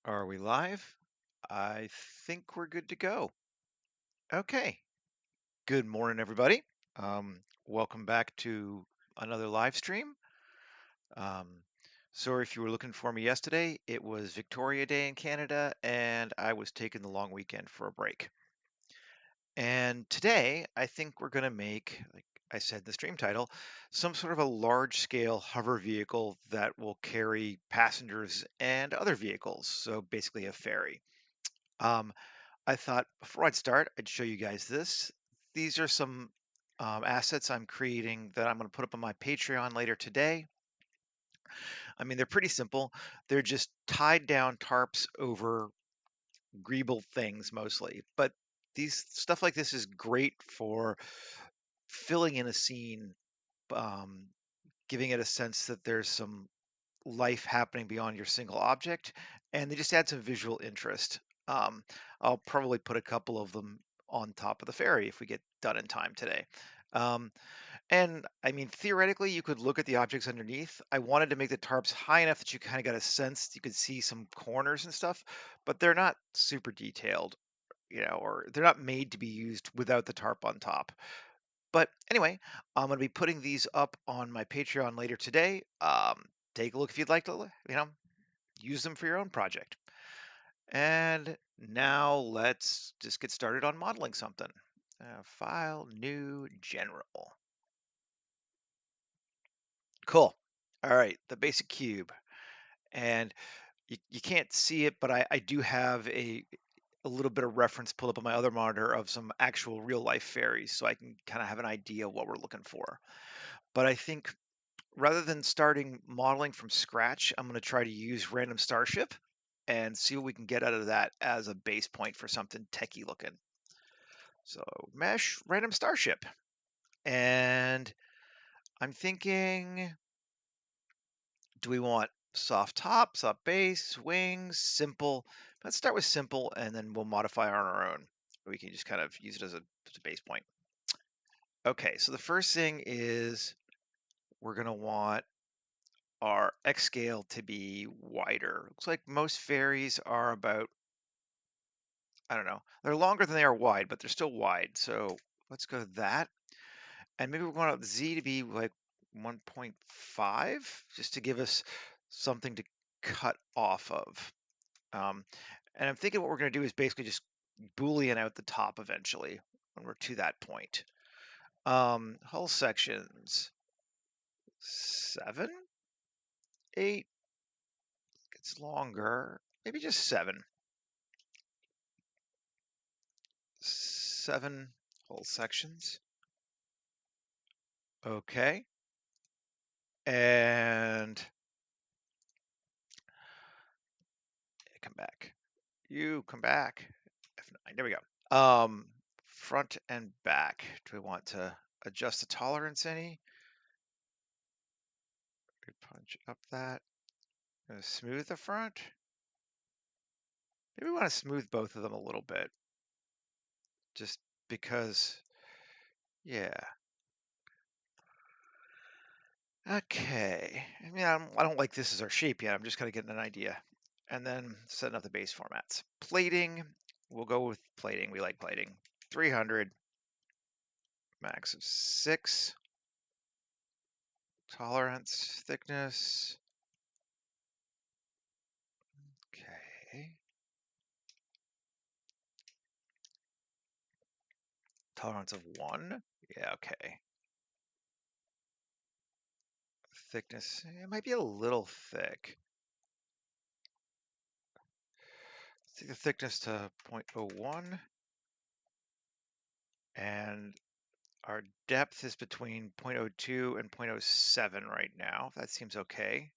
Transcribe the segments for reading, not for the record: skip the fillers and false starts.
Are we live? I think we're good to go. Okay. Good morning, everybody. Welcome back to another live stream. Um, Sorry if you were looking for me yesterday. It was Victoria Day in Canada, and I was taking the long weekend for a break. And today, I think we're going to make, like I said in the stream title, some sort of a large scale hover vehicle that will carry passengers and other vehicles. So basically, a ferry. Um, I thought before I'd start, I'd show you guys this. These are some assets I'm creating that I'm going to put up on my Patreon later today. I mean, they're pretty simple. They're just tied down tarps over greeble things mostly. But these stuff like this is great for filling in a scene, um, giving it a sense that there's some life happening beyond your single object, and they just add some visual interest. Um, I'll probably put a couple of them on top of the ferry if we get done in time today. Um, and I mean, theoretically, you could look at the objects underneath. I wanted to make the tarps high enough that you kind of got a sense you could see some corners and stuff, but they're not super detailed, or they're not made to be used without the tarp on top. But anyway, I'm going to be putting these up on my Patreon later today. Take a look if you'd like to, use them for your own project. And now let's just get started on modeling something. File, new, general. Cool. All right, the basic cube. And you can't see it, but I do have a little bit of reference pulled up on my other monitor of some actual real life fairies, so I can kind of have an idea of what we're looking for. But I think rather than starting modeling from scratch, I'm going to try to use random starship and see what we can get out of that as a base point for something techie looking. So mesh random starship. And I'm thinking, do we want soft top, soft base, wings, simple? Let's start with simple and then we'll modify on our own. We can just kind of use it as a base point. Okay, so the first thing is we're going to want our X scale to be wider. Looks like most ferries are about, I don't know, they're longer than they are wide, but they're still wide. So let's go to that. And maybe we want Z to be like 1.5, just to give us something to cut off of. Um, and I'm thinking what we're going to do is basically just Boolean out the top eventually when we're to that point. Hull sections, 7, 8, gets longer, maybe just 7. 7 hull sections. Okay. And come back. You come back. F9. There we go. Front and back. Do we want to adjust the tolerance any? Punch up that. Smooth the front. Maybe we want to smooth both of them a little bit. Just because, yeah. Okay. I mean, I don't like this as our shape yet. I'm just kind of getting an idea. And then setting up the base formats. Plating. We'll go with plating. We like plating. 300. Max of 6. Tolerance, thickness. Okay. Tolerance of 1. Yeah, okay. Thickness, it might be a little thick. Take the thickness to 0.01. And our depth is between 0.02 and 0.07 right now. That seems okay.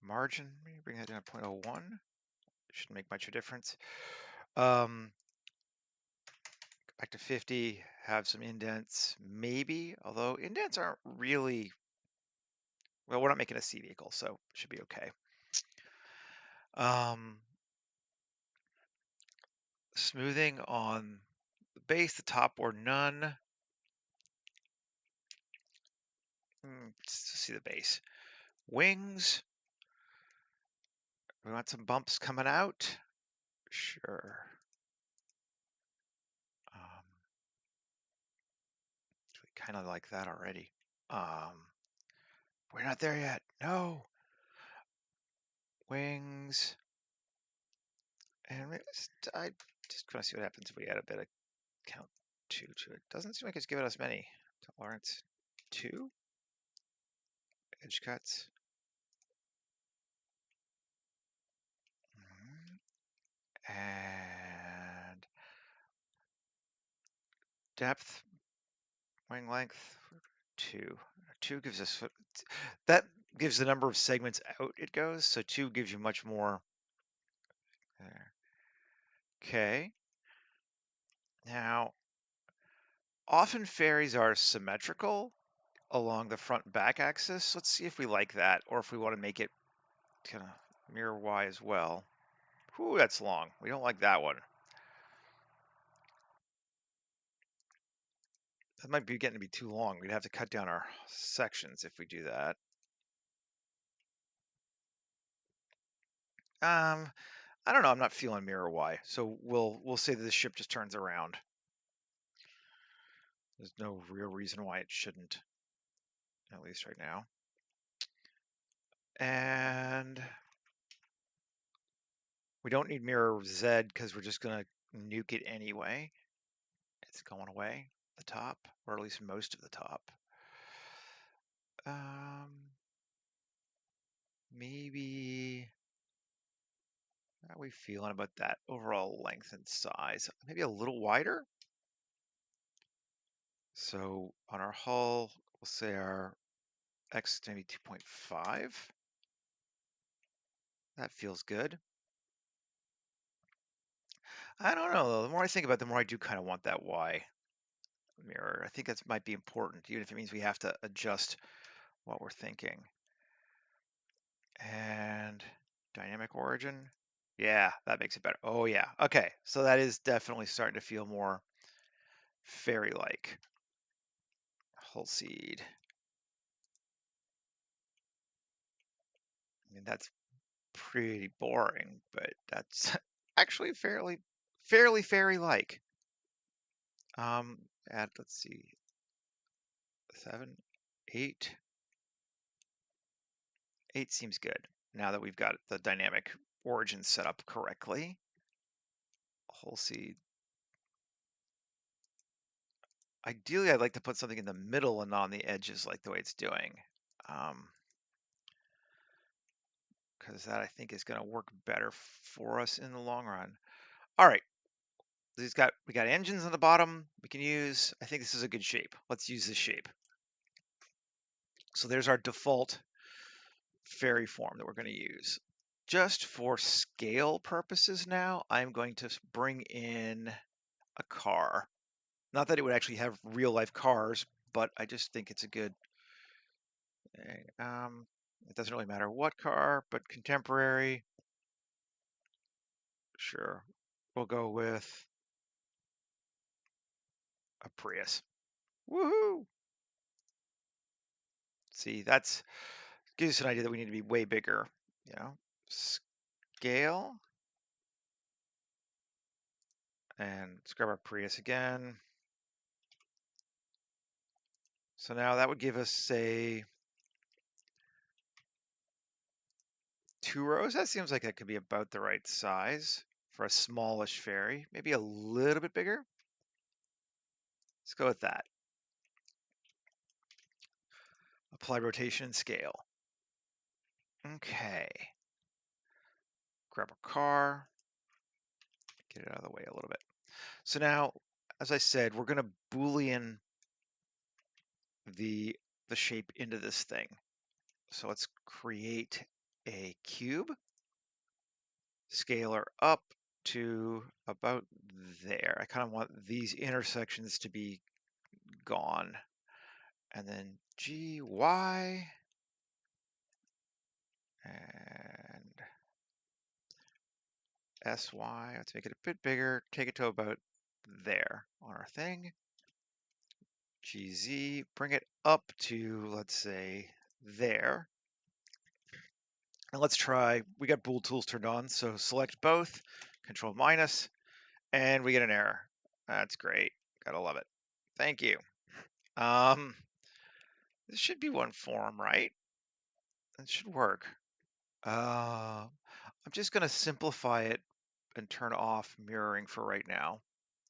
Margin, maybe bring that down to 0.01. Shouldn't make much of a difference. Back to 50, have some indents, maybe, although indents aren't really, well, we're not making a C vehicle, so it should be okay. Smoothing on the base, the top, or none. Let's see the base. Wings. We want some bumps coming out. Sure. Um, we kind of like that already. We're not there yet. No. Wings. And I just want to see what happens if we add a bit of count 2 to it. Doesn't seem like it's giving us many. Tolerance 2. Edge cuts. And depth, wing length 2. 2 gives us that gives the number of segments out it goes. So 2 gives you much more there. Okay. Now, often ferries are symmetrical along the front and back axis. Let's see if we like that or if we want to make it kind of mirror Y as well. Ooh, that's long. We don't like that one. That might be getting to be too long. We'd have to cut down our sections if we do that. I don't know. I'm not feeling mirror Y, so we'll say that the ship just turns around. There's no real reason why it shouldn't, at least right now. And we don't need mirror Z because we're just gonna nuke it anyway. It's going away, the top, or at least most of the top. Maybe, how are we feeling about that overall length and size? Maybe a little wider. So on our hull, we'll say our X maybe 2.5. That feels good. I don't know though. The more I think about it, the more I do kind of want that Y mirror. I think that might be important, even if it means we have to adjust what we're thinking. And dynamic origin. Yeah, that makes it better. Oh yeah. Okay, so that is definitely starting to feel more fairy-like. Hull seed. I mean, that's pretty boring, but that's actually fairly fairy-like. Add, let's see, 7, 8. 8 seems good now that we've got the dynamic origin set up correctly. Hull seed. Ideally, I'd like to put something in the middle and not on the edges like the way it's doing. Because that I think is going to work better for us in the long run. All right, we got engines on the bottom we can use. I think this is a good shape. Let's use this shape. So there's our default ferry form that we're going to use. Just for scale purposes now, I'm going to bring in a car. Not that it would actually have real life cars, but I just think it's a good thing. It doesn't really matter what car, but contemporary. Sure. We'll go with a Prius. Woohoo! See, that's gives us an idea that we need to be way bigger. You know, scale. And let's grab our Prius again. So now that would give us, say, 2 rows. That seems like that could be about the right size for a smallish ferry. Maybe a little bit bigger. Let's go with that. Apply rotation and scale. Okay. Grab a car. Get it out of the way a little bit. So now, as I said, we're going to Boolean the shape into this thing. So let's create a cube. Scalar up to about there. I kind of want these intersections to be gone. And then G, Y, and SY. Let's make it a bit bigger. Take it to about there on our thing. GZ, bring it up to, let's say, there. And let's try, we got bool tools turned on, so select both, control minus, and we get an error. That's great. Gotta love it. Thank you. Um, this should be one form, right? It should work. I'm just gonna simplify it and turn off mirroring for right now,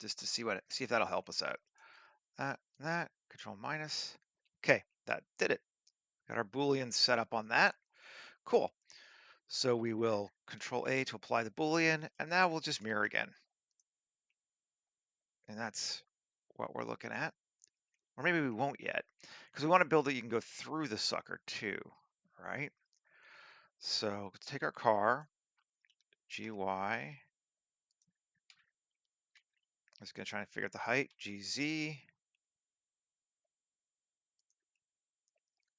just to see if that'll help us out. That, control minus. Okay, that did it. Got our Boolean set up on that. Cool. So we will control A to apply the Boolean, and now we'll just mirror again. And that's what we're looking at. Or maybe we won't yet, because we want to build it you can go through the sucker too, right? So let's take our car, GY. I'm just gonna try and figure out the height, GZ.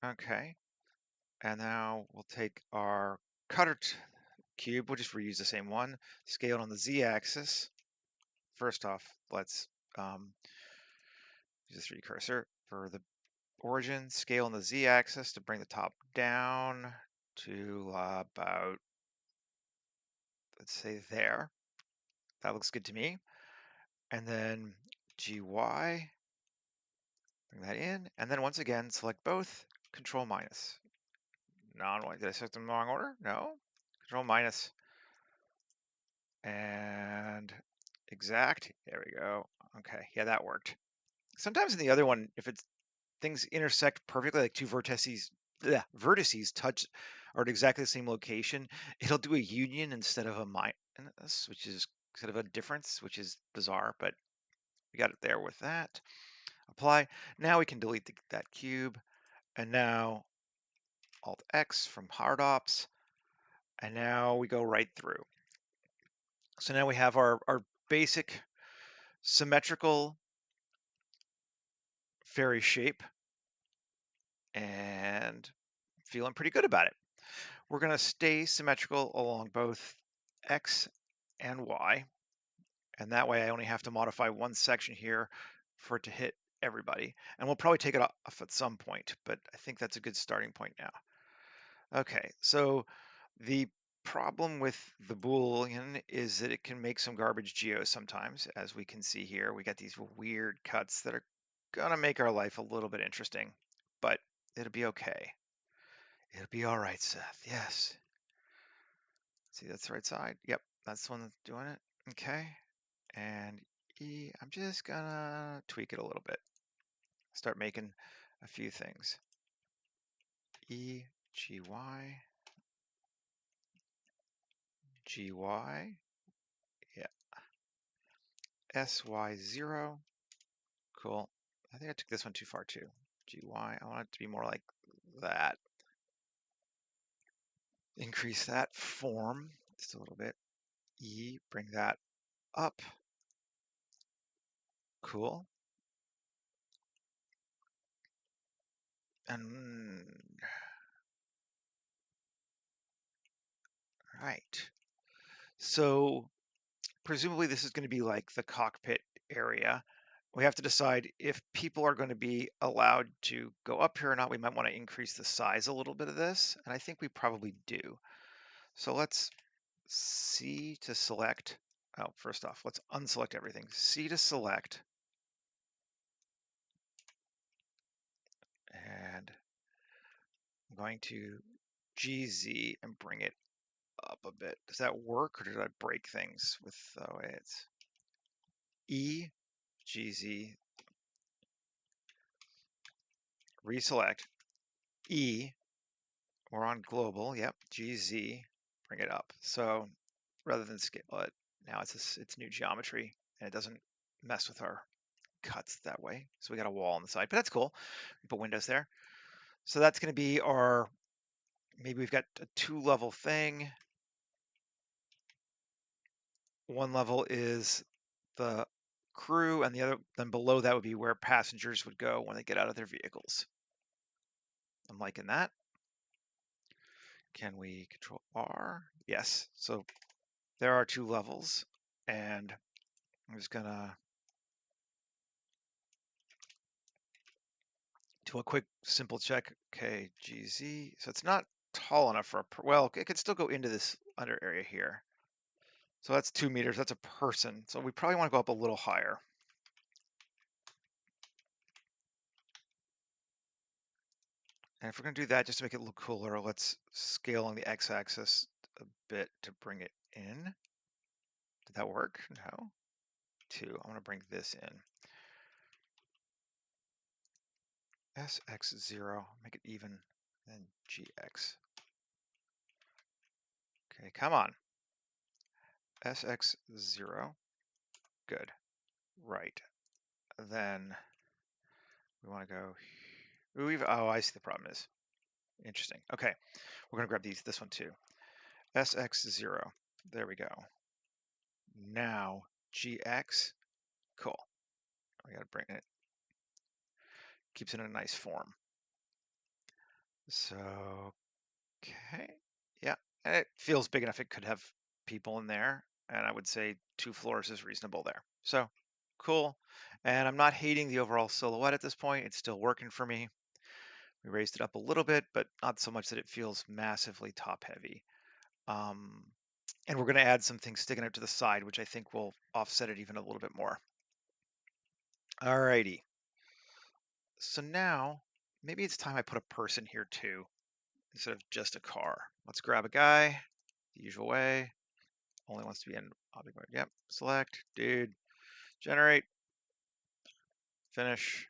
Okay. And now we'll take our cutter cube, we'll just reuse the same one, scale it on the z-axis. First off, let's use the 3D cursor for the origin, scale on the z-axis to bring the top down to about, let's say there. That looks good to me. And then GY, bring that in, and then once again, select both, control minus. Did I select them in the wrong order? No. Control minus and exact. There we go. Okay, yeah, that worked. Sometimes in the other one, if it's things intersect perfectly, like two vertices touch are at exactly the same location, it'll do a union instead of a minus, which is sort of a difference, which is bizarre, but we got it there with that. Apply. Now we can delete that cube, and now Alt X from hard ops, and now we go right through. So now we have our basic symmetrical ferry shape, and feeling pretty good about it. We're going to stay symmetrical along both X and Y, and that way I only have to modify one section here for it to hit everybody. And we'll probably take it off at some point, but I think that's a good starting point now. Okay, so the problem with the Boolean is that it can make some garbage geos sometimes. As we can see here, we got these weird cuts that are gonna make our life a little bit interesting, but it'll be okay. It'll be all right, Seth. Yes. See, that's the right side. Yep, that's the one that's doing it. Okay. And E, I'm just gonna tweak it a little bit. Start making a few things. E, G, Y, G, Y. Yeah. S, Y, 0. Cool. I think I took this one too far too. G, Y. I want it to be more like that. Increase that form just a little bit. E, bring that up. Cool. And right. So presumably this is going to be like the cockpit area. We have to decide if people are going to be allowed to go up here or not. We might want to increase the size a little bit of this, and I think we probably do. So let's C to select. Oh, first off, let's unselect everything. C to select. And I'm going to GZ and bring it up a bit. Does that work, or did I break things with the way it's E, GZ, reselect, E, we're on global, yep, GZ, bring it up. So rather than scale it, now it's new geometry, and it doesn't mess with our cuts that way. So we got a wall on the side, but that's cool. We put windows there. So that's going to be our, maybe we've got a 2-level thing. One level is the crew, and the other, then below that would be where passengers would go when they get out of their vehicles. I'm liking that. Can we control R? Yes. So there are 2 levels, and I'm just gonna do a quick simple check. Okay, GZ. So it's not tall enough for well, it could still go into this under area here. So that's 2 meters. That's a person. So we probably want to go up a little higher. And if we're going to do that, just to make it look cooler, let's scale on the x-axis a bit to bring it in. Did that work? No. 2. I'm going to bring this in. SX0, make it even, then GX. Okay, come on. SX0, good. Right. Then we want to go, oh, I see the problem is. Interesting. Okay, we're going to grab this one too. SX0, there we go. Now GX, cool. We got to bring it, keeps it in a nice form. So, okay, yeah, and it feels big enough. It could have people in there, and I would say 2 floors is reasonable there. So, cool. And I'm not hating the overall silhouette at this point. It's still working for me. We raised it up a little bit, but not so much that it feels massively top heavy. And we're going to add some things sticking out to the side, which I think will offset it even a little bit more. Alrighty. So now maybe it's time I put a person here too, instead of just a car. Let's grab a guy the usual way. Only wants to be in object mode. Yep. Select, dude, generate, finish,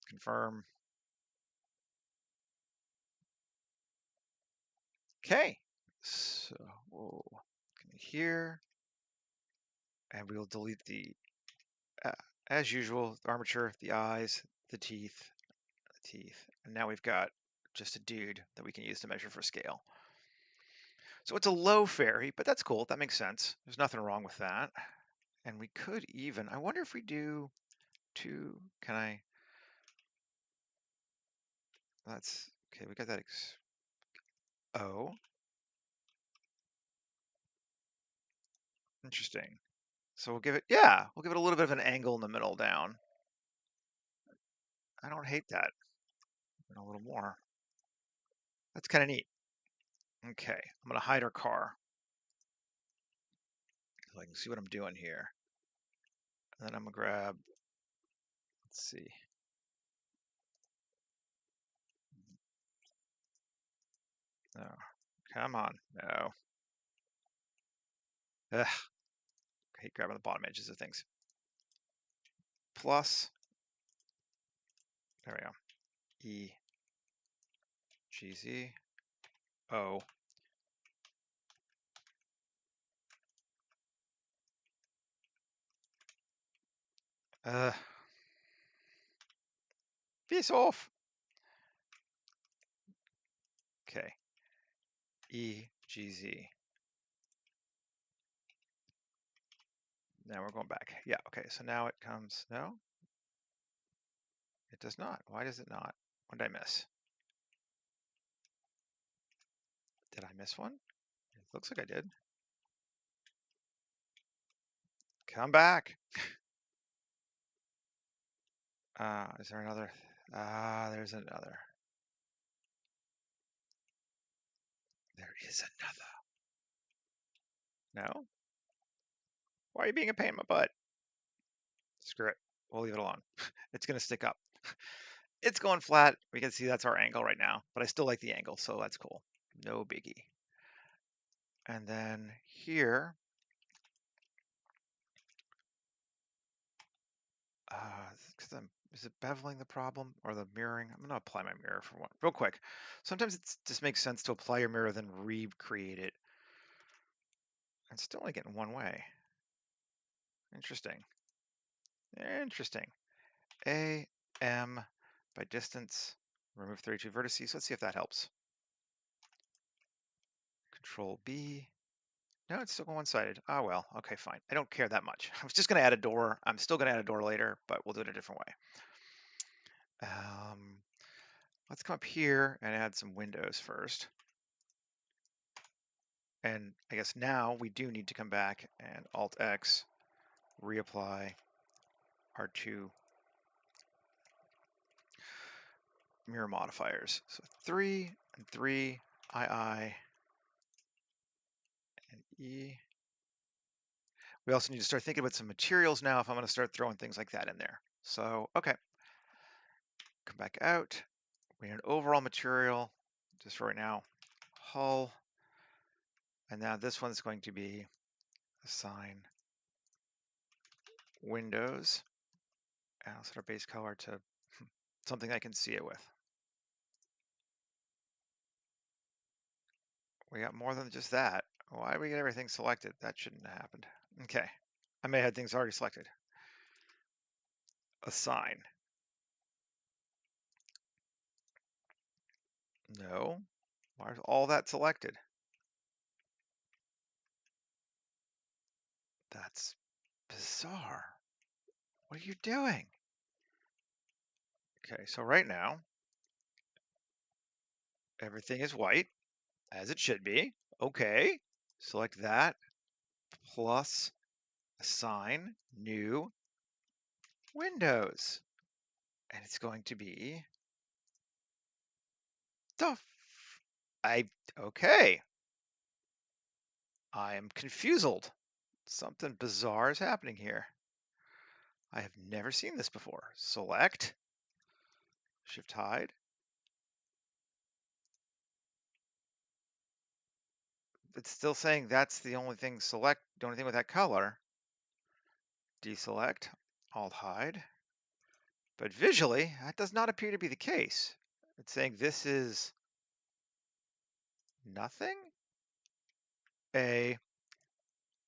confirm. Okay. So we'll come here, and we will delete the, as usual, the armature, the eyes, the teeth, and now we've got just a dude that we can use to measure for scale. So it's a low ferry, but that's cool. That makes sense. There's nothing wrong with that. And we could even, I wonder if we do 2, can I, that's, okay, we got that, oh, interesting. So we'll give it, yeah, we'll give it a little bit of an angle in the middle down. I don't hate that. A little more. That's kind of neat. Okay, I'm gonna hide our car so I can see what I'm doing here. And then I'm gonna grab, let's see. No, come on, no. Ugh, I hate grabbing the bottom edges of things. Plus, there we go. E, G, Z, O. Piss off. Okay. E, G, Z. Now we're going back. Yeah, okay, so now it comes, no? It does not. Why does it not? What did I miss? Did I miss one? It looks like I did. Come back. Is there another? There's another. There is another. No? Why are you being a pain in my butt? Screw it. We'll leave it alone. It's going to stick up. It's going flat. We can see that's our angle right now, but I still like the angle, so that's cool. No biggie. And then here, is it beveling the problem or the mirroring? I'm going to apply my mirror for one real quick. Sometimes it just makes sense to apply your mirror, then recreate it. It's still only getting one way. Interesting. Interesting. A, M, by distance, remove 32 vertices. Let's see if that helps. Control B. No, it's still one-sided. Oh, well, okay, fine. I don't care that much. I was just going to add a door. I'm still going to add a door later, but we'll do it a different way. Let's come up here and add some windows first. And I guess now we do need to come back and Alt-X, reapply our 2 mirror modifiers. So 3 and 3, I, and E. We also need to start thinking about some materials now if I'm going to start throwing things like that in there. So, okay, come back out. We need an overall material, just for right now, hull. And now this one's going to be assign windows. And I'll set our base color to something I can see it with. We got more than just that. Why did we get everything selected? That shouldn't have happened. Okay, I may have had things already selected. Assign. No, why is all that selected? That's bizarre. What are you doing? Okay, so right now, everything is white, as it should be. Okay, select that, plus assign new windows. And it's going to be okay. I am confused. Something bizarre is happening here. I have never seen this before. Select, shift hide. It's still saying that's the only thing the only thing with that color. Deselect, alt hide. But visually, that does not appear to be the case. It's saying this is nothing.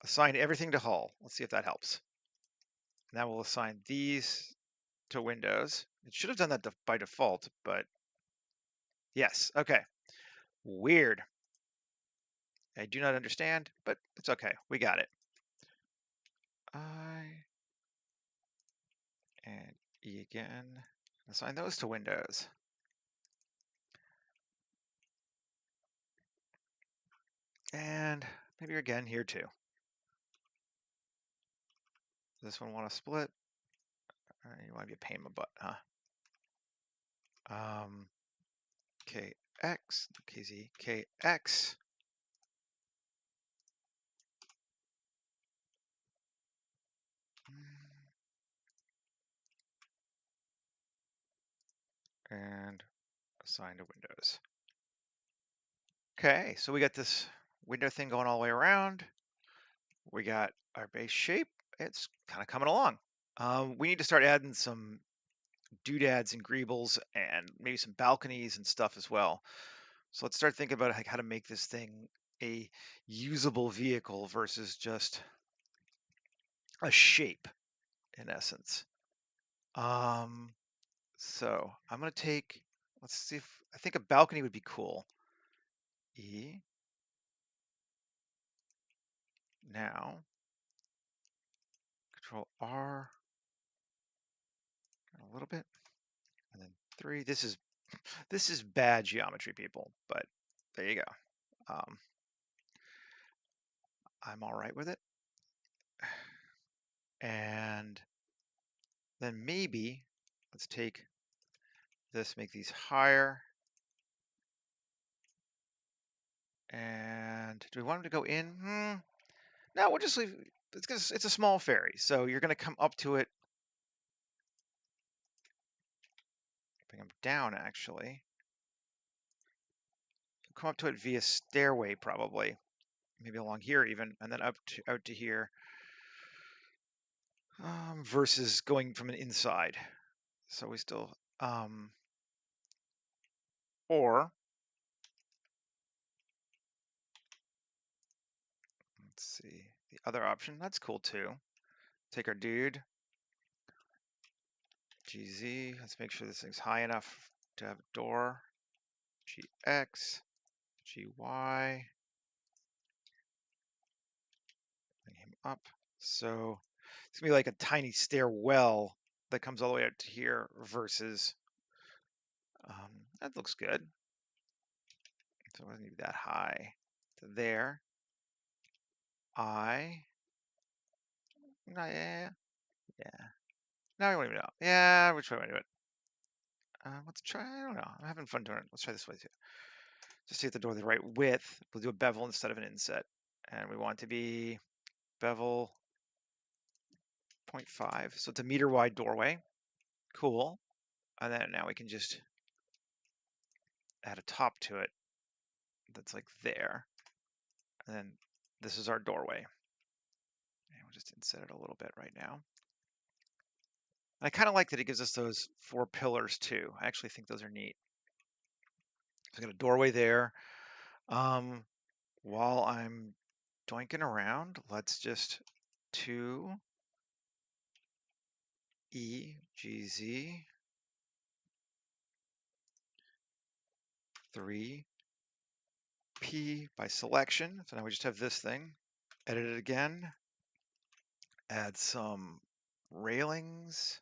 Assign everything to hull. Let's see if that helps. Now we'll assign these to windows. It should have done that by default, but yes, okay. Weird. I do not understand, but it's okay. We got it. I and E again. Assign those to windows. And maybe again here too. Does this one want to split? You want to be a pain in the butt, huh? KX, KZ, KX. And assign to windows. Okay, so we got this window thing going all the way around. We got our base shape. It's kind of coming along. We need to start adding some doodads and greebles and maybe some balconies and stuff as well. So let's start thinking about how to make this thing a usable vehicle versus just a shape in essence. So I'm gonna take, let's see if, I think a balcony would be cool. E, now, Control R, a little bit, and then 3. This is bad geometry, people, but there you go. I'm all right with it. And then maybe let's take this, make these higher. And do we want them to go in? No, we'll just leave. It's a small ferry, so you're going to come up to it. Bring them down, actually. Come up to it via stairway, probably. Maybe along here even, and then out to here. Versus going from an inside. So we still, or let's see, the other option, that's cool too. Take our dude, GZ, let's make sure this thing's high enough to have a door, GX, GY, bring him up. So it's gonna be like a tiny stairwell that comes all the way out to here versus, that looks good. So it doesn't need to be that high to there. Yeah. Now we want to do it. Yeah, which way do I do it? Let's try, I don't know. I'm having fun doing it. Let's try this way too. to see if the door the right width, we'll do a bevel instead of an inset. And we want it to be bevel 0.5. So it's a meter wide doorway. Cool. And then now we can just add a top to it that's like there. And then this is our doorway. And we'll just inset it a little bit right now. And I kind of like that it gives us those 4 pillars too. I actually think those are neat. So I got a doorway there. While I'm doinking around, let's just 2 E G Z 3 P by selection. So now we just have this thing. Edit it again. Add some railings.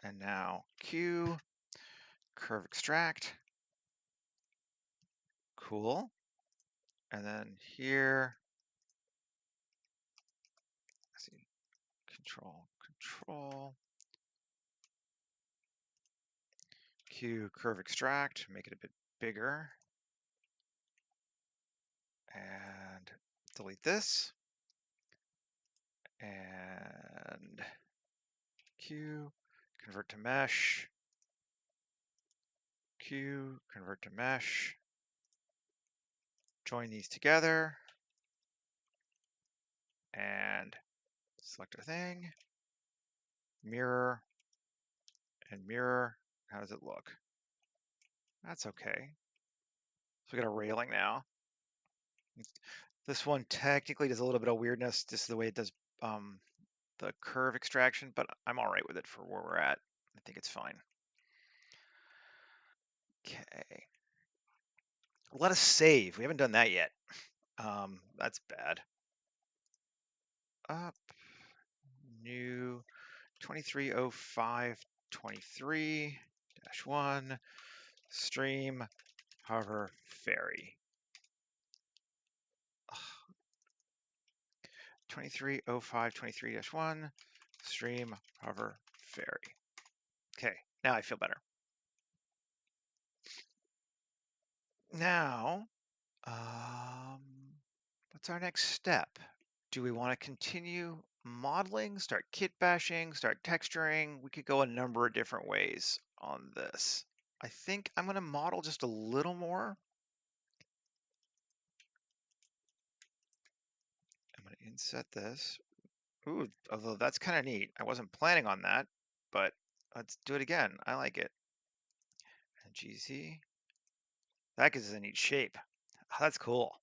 And now Q, curve extract. Cool. And then here, let's see, control, Q, curve extract, make it a bit bigger. And delete this. And Q, convert to mesh. Q, convert to mesh. Join these together. And select our thing. Mirror and mirror. How does it look? That's okay. So we got a railing now. This one technically does a little bit of weirdness, just the way it does the curve extraction, but I'm all right with it for where we're at. I think it's fine. Okay. Let us save. We haven't done that yet. That's bad. Up. New 230523-1 stream hover-ferry. 230523-1 stream hover-ferry. Okay, now I feel better. Now, what's our next step? Do we want to continue modeling, start kit bashing, start texturing? We could go a number of different ways on this. I think I'm going to model just a little more. I'm going to inset this. Ooh, although that's kind of neat. I wasn't planning on that, but let's do it again. I like it. And GZ. That gives us a neat shape. Oh, that's cool.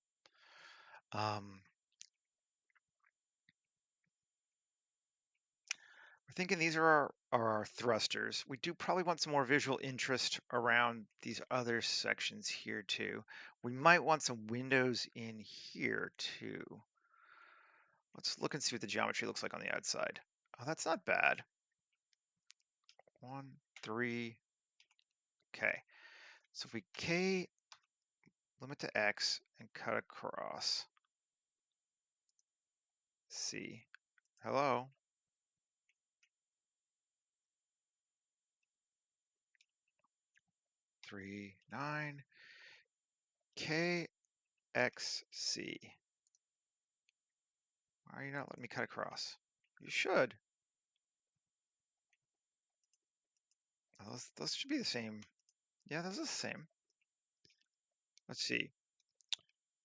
We're thinking these are our thrusters. We do probably want some more visual interest around these other sections here too. We might want some windows in here too. Let's look and see what the geometry looks like on the outside. Oh, that's not bad. 1, 3. Okay. So if we K limit to X and cut across. C. Hello. 3, 9. K X C. Why are you not letting me cut across? You should. Those should be the same. Yeah, those are the same. Let's see.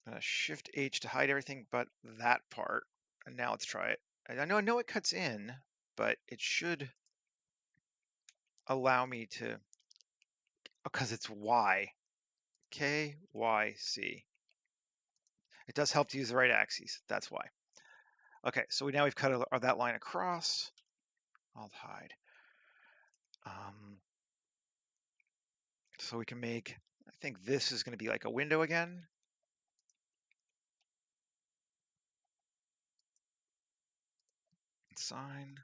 I'm gonna Shift H to hide everything but that part. And now let's try it. I know it cuts in, but it should allow me to, because it's Y. K, Y, C. It does help to use the right axes. That's why. Okay, so now we've cut that line across. I'll hide. So we can make, I think this is going to be like a window again. Sign.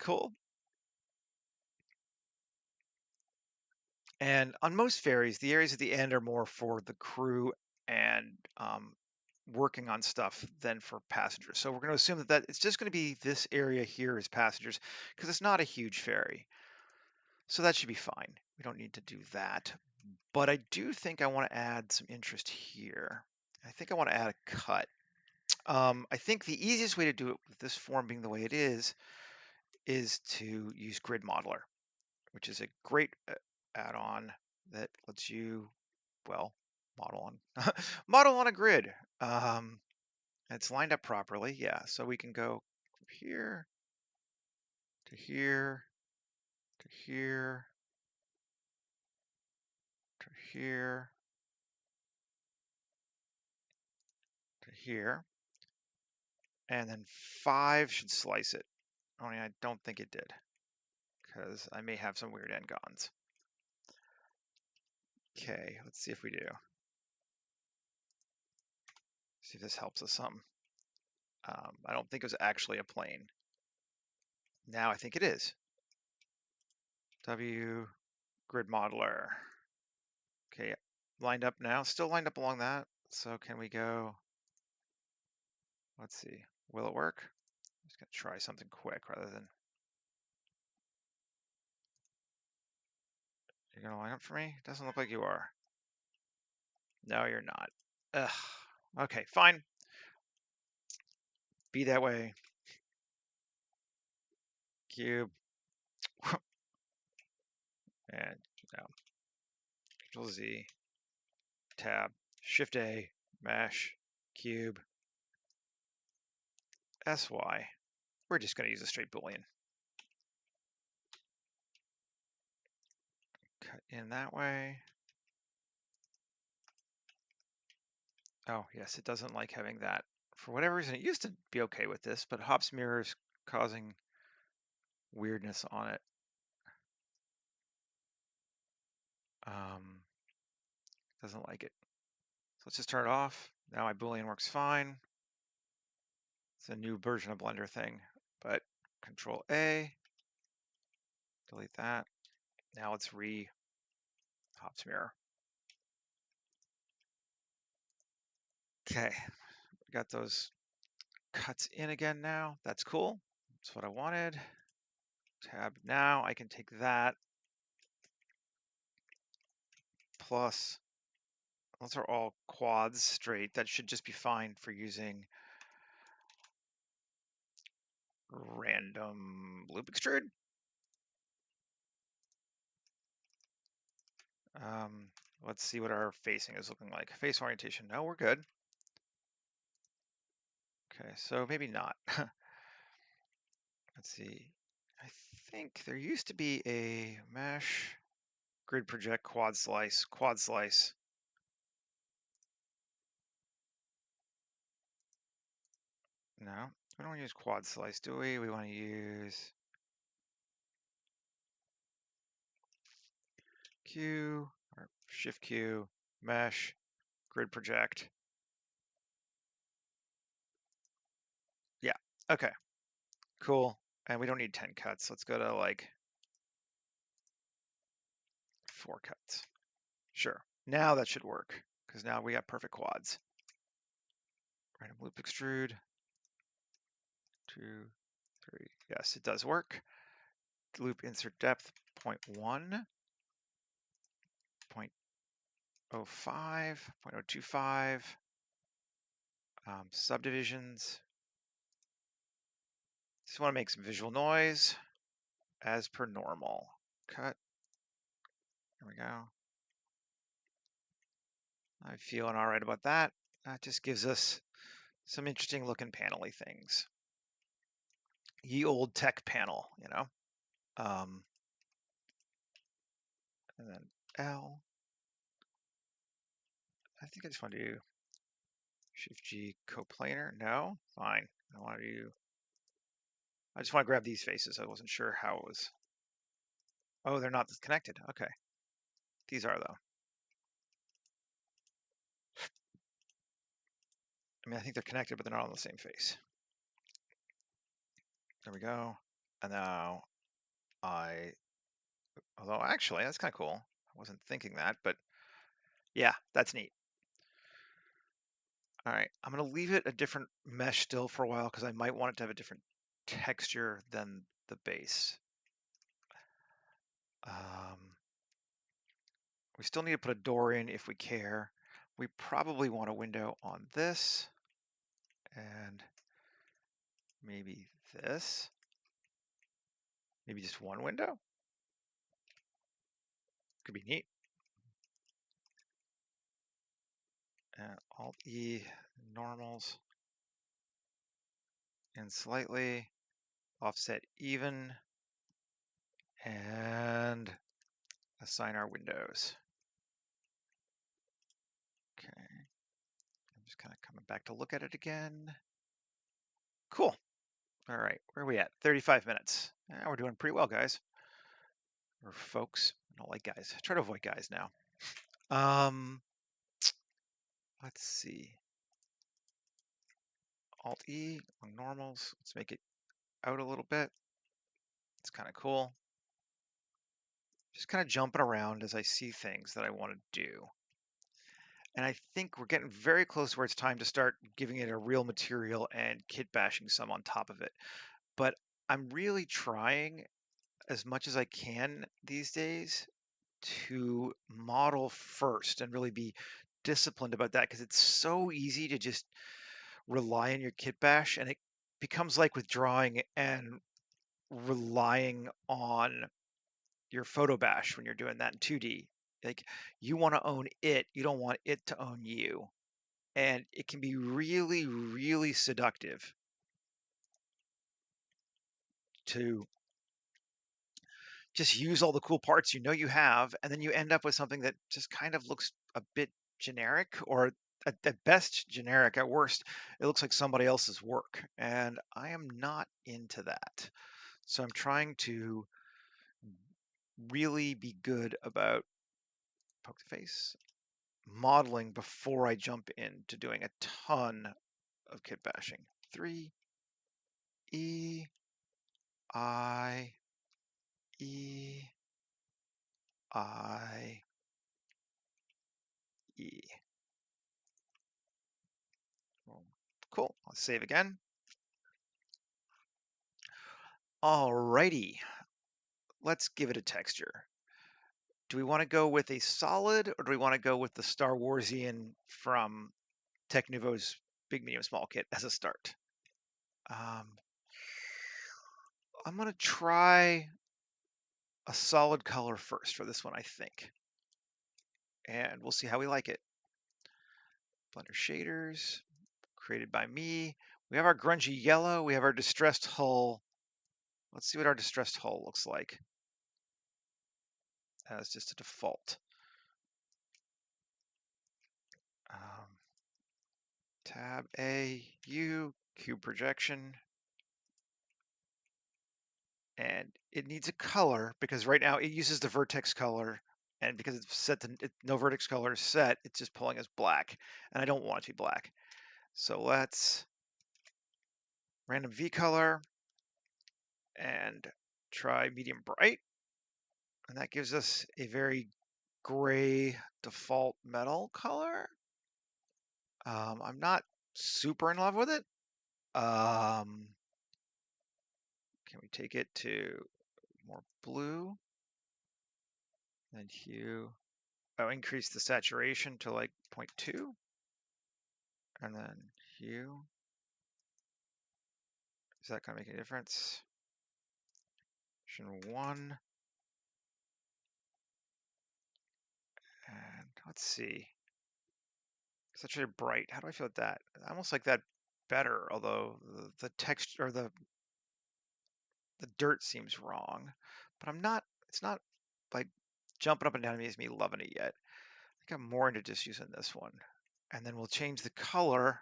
Cool. And on most ferries, the areas at the end are more for the crew and working on stuff than for passengers. So we're going to assume that it's just going to be this area here as passengers because it's not a huge ferry. So that should be fine. We don't need to do that. But I do think I want to add some interest here. I think I want to add a cut. I think the easiest way to do it with this form being the way it is to use Grid Modeler, which is a great add-on that lets you, well, model on model on a grid. It's lined up properly, yeah. So we can go from here to here to here to here to here, and then 5 should slice it. Only I don't think it did, because I may have some weird n-gons. Okay, let's see if we do. See if this helps us some. I don't think it was actually a plane. Now I think it is. W Grid Modeler. Okay, lined up now. Still lined up along that. So can we go? Let's see. Will it work? I'm just gonna try something quick rather than. You're gonna line up for me? Doesn't look like you are. No, you're not. Ugh. Okay, fine. Be that way. Cube. And now Control Z. Tab. Shift A. Mesh. Cube. SY. We're just gonna use a straight Boolean. Cut in that way. Oh, yes, it doesn't like having that. For whatever reason, it used to be okay with this, but hops mirror is causing weirdness on it. Doesn't like it. So let's just turn it off. Now my Boolean works fine. It's a new version of Blender thing, but Control A, delete that. Now let's hops mirror. Okay, got those cuts in again now. That's cool. That's what I wanted. Tab. Now I can take that plus, those are all quads straight. That should just be fine for using random loop extrude. Let's see what our facing is looking like. Face orientation. No, we're good. Okay, so maybe not. Let's see. I think there used to be a mesh, grid project, quad slice, quad slice. No, we don't want to use quad slice, do we? We want to use Q or Shift Q, mesh, grid project. Yeah, okay, cool. And we don't need 10 cuts. Let's go to like 4 cuts. Sure. Now that should work because now we got perfect quads. Random loop extrude. 2, 3. Yes, it does work. Loop insert depth 0.1, 0.05, 0.025. Subdivisions. Just want to make some visual noise as per normal. Cut. There we go. I'm feeling all right about that. That just gives us some interesting looking panel-y things. Ye old tech panel, you know. And then L. I think I just want to do Shift G coplanar. No, fine. I want to do. I just want to grab these faces. I wasn't sure how it was. Oh, they're not connected. Okay. These are though. I mean, I think they're connected, but they're not on the same face. There we go. And now although actually that's kind of cool. I wasn't thinking that, but yeah, that's neat. All right, I'm gonna leave it a different mesh still for a while because I might want it to have a different texture than the base. We still need to put a door in if we care. We probably want a window on this and maybe this. Maybe just one window. Could be neat. Alt E, normals, and slightly, offset even, and assign our windows. Okay, I'm just kind of coming back to look at it again. Cool. All right, where are we at? 35 minutes. We're doing pretty well, guys. Or folks. I don't like guys. I try to avoid guys now. Let's see. Alt E on normals. Let's make it out a little bit. It's kind of cool. Just kind of jumping around as I see things that I want to do. And I think we're getting very close where it's time to start giving it a real material and kit bashing some on top of it. But I'm really trying as much as I can these days to model first and really be disciplined about that, because it's so easy to just rely on your kit bash, and it becomes like with drawing and relying on your photo bash when you're doing that in 2D. Like, you want to own it, you don't want it to own you. And it can be really, really seductive to just use all the cool parts you know you have, and then you end up with something that just kind of looks a bit generic, or at best generic, at worst it looks like somebody else's work, and I am not into that. So I'm trying to really be good about poke the face modeling before I jump into doing a ton of kit bashing. 3 E I E I E. Cool. Let's save again. Alrighty. Let's give it a texture. Do we want to go with a solid, or do we want to go with the Star Warsian from Tech Nouveau's Big, Medium, Small kit as a start? I'm going to try a solid color first for this one, I think. And we'll see how we like it. Blender shaders, created by me. We have our grungy yellow. We have our distressed hull. Let's see what our distressed hull looks like as just a default. Tab A, U, cube projection. And it needs a color because right now it uses the vertex color, and because it's set to no vertex color is set, it's just pulling as black, and I don't want it to be black. So let's random V color and try medium bright, and that gives us a very gray default metal color. I'm not super in love with it. Can we take it to more blue and hue? Oh, increase the saturation to like 0.2, and then hue. Is that gonna make a difference? Option 1. And let's see. Saturated bright. How do I feel with that? I almost like that better, although the texture or the dirt seems wrong. But I'm not. It's not like jumping up and down at me loving it yet. I think I'm more into just using this one. And then we'll change the color.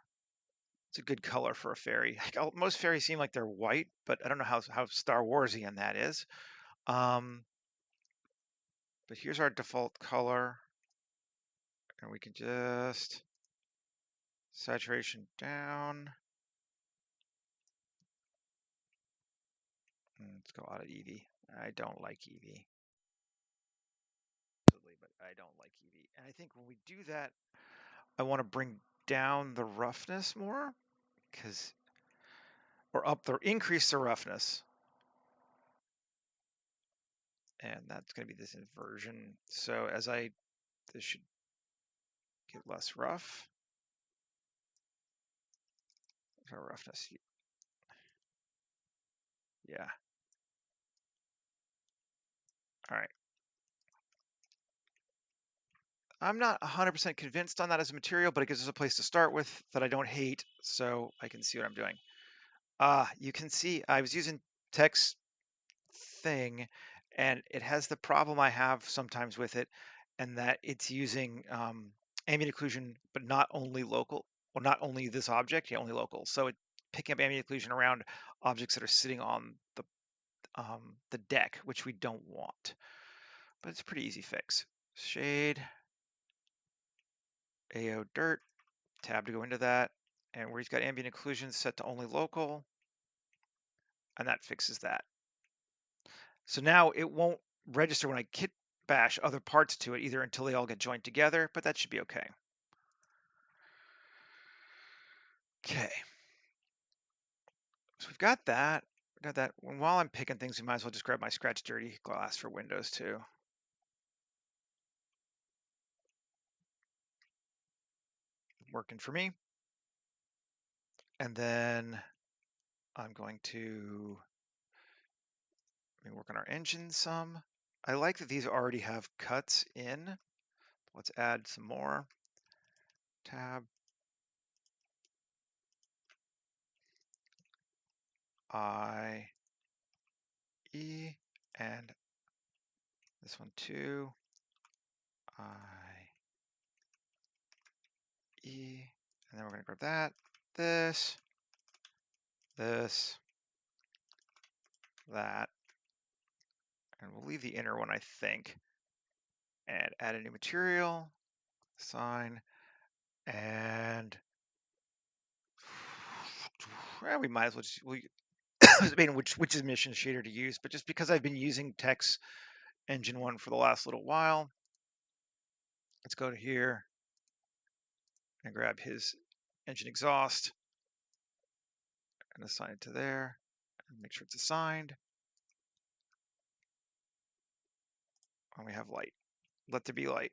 It's a good color for a fairy. Most fairies seem like they're white, but I don't know how Star Warsian that is. But here's our default color, and we can just saturation down. Let's go out of Eevee. I don't like Eevee, but I don't like Eevee. And I think when we do that, I want to bring down the roughness more, or increase the roughness. and that's going to be this inversion. So this should get less rough. Roughness, yeah. All right. I'm not 100% convinced on that as a material, but it gives us a place to start with that I don't hate, so I can see what I'm doing. You can see I was using text thing, and it has the problem I have sometimes with it, and that it's using ambient occlusion, but not only local, well, not only this object, yeah, only local. So it's picking up ambient occlusion around objects that are sitting on the deck, which we don't want. But it's a pretty easy fix. Shade, AO dirt, tab to go into that, and where he's got ambient occlusion set to only local, and that fixes that. So now it won't register when I kit bash other parts to it either until they all get joined together, but that should be okay. Okay. So we've got that. And while I'm picking things, we might as well just grab my scratch dirty glass for Windows too. Working for me. And then I'm going to work on our engine some. I like that these already have cuts in. Let's add some more. Tab. I, E, and this one too. I, E, and then we're going to grab that, this, that, and we'll leave the inner one, I think, and add a new material, sign, and well, we might as well just, I mean, which emission shader to use, but just because I've been using Tex Engine 1 for the last little while, let's go to here and grab his engine exhaust and assign it to there, and make sure it's assigned. And we have light. Let there be light.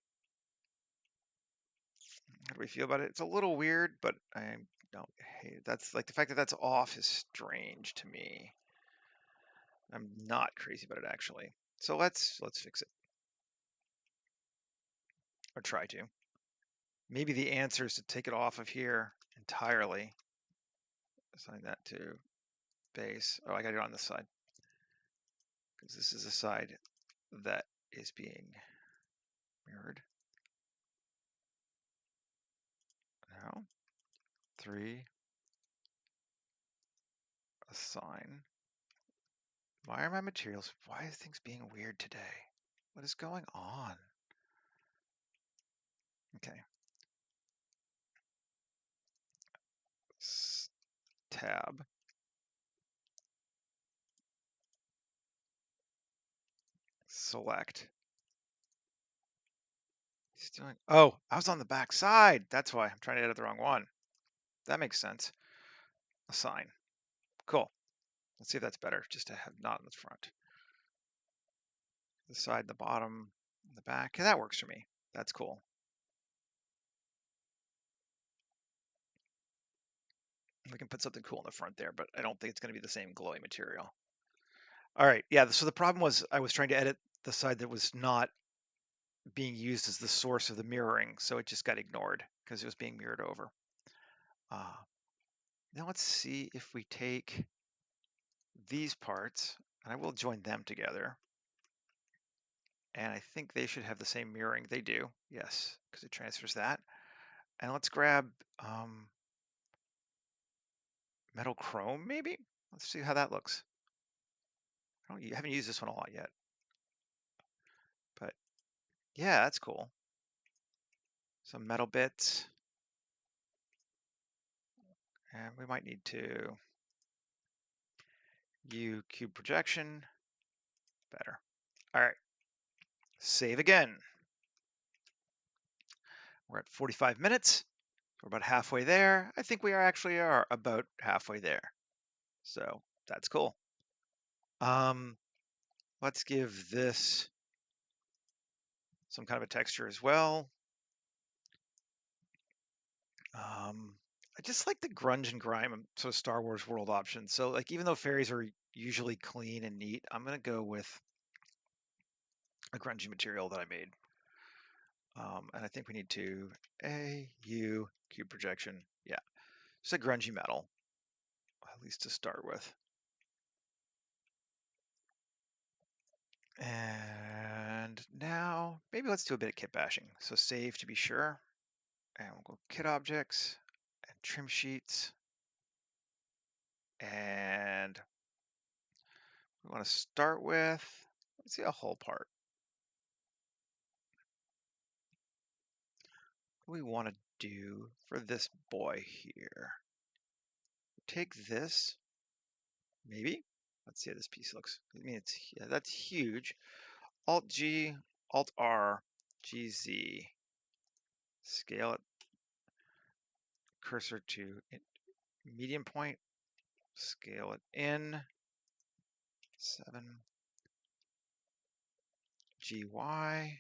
How do we feel about it? It's a little weird, but I don't hate it. That's like the fact that that's off is strange to me. I'm not crazy about it actually. So let's fix it. Or try to. Maybe the answer is to take it off of here entirely. Assign that to base. Oh, I got it on this side. Because this is a side that is being mirrored. Now, 3, assign. Why are my materials, why is things being weird today? What is going on? Okay. Tab. Select. He's doing, oh, I was on the back side. That's why I'm trying to edit the wrong one. That makes sense. Assign. Cool. Let's see if that's better, just to have not in the front. The side, the bottom, the back. Yeah, that works for me. That's cool. We can put something cool in the front there, but I don't think it's going to be the same glowy material. All right, yeah, so the problem was I was trying to edit the side that was not being used as the source of the mirroring, so it just got ignored because it was being mirrored over. Now let's see if we take these parts, and I will join them together. And I think they should have the same mirroring. They do, yes, because it transfers that. And let's grab metal chrome, maybe? Let's see how that looks. I haven't used this one a lot yet. But yeah, that's cool. Some metal bits. And we might need to U cube projection. Better. All right. Save again. We're at 45 minutes. We're about halfway there. I think we actually are about halfway there. So that's cool. Let's give this some kind of a texture as well. I just like the grunge and grime sort of Star Wars world option. So like even though fairies are usually clean and neat, I'm gonna go with a grungy material that I made. And I think we need to AU cube projection. Yeah, it's a grungy metal, at least to start with. And now maybe let's do a bit of kit bashing. So save to be sure. And we'll go kit objects and trim sheets. And we want to start with, let's see, a whole part. What do we want to do for this boy here? Take this, maybe. Let's see how this piece looks. I mean, yeah, that's huge. Alt G, Alt R, GZ. Scale it, cursor to medium point. Scale it in. 7. GY.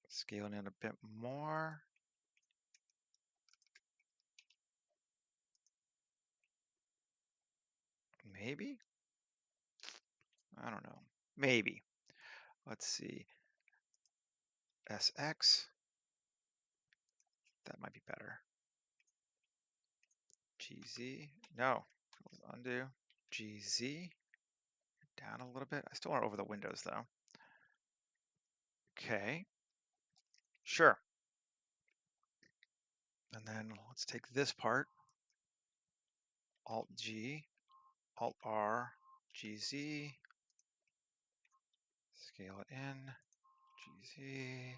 Scale it in a bit more. Maybe? I don't know. Maybe. Let's see. SX. That might be better. GZ. No. Undo. GZ. Down a little bit. I still want it over the windows though. Okay. Sure. And then let's take this part. Alt G. Alt R. GZ. Scale it in. GZ.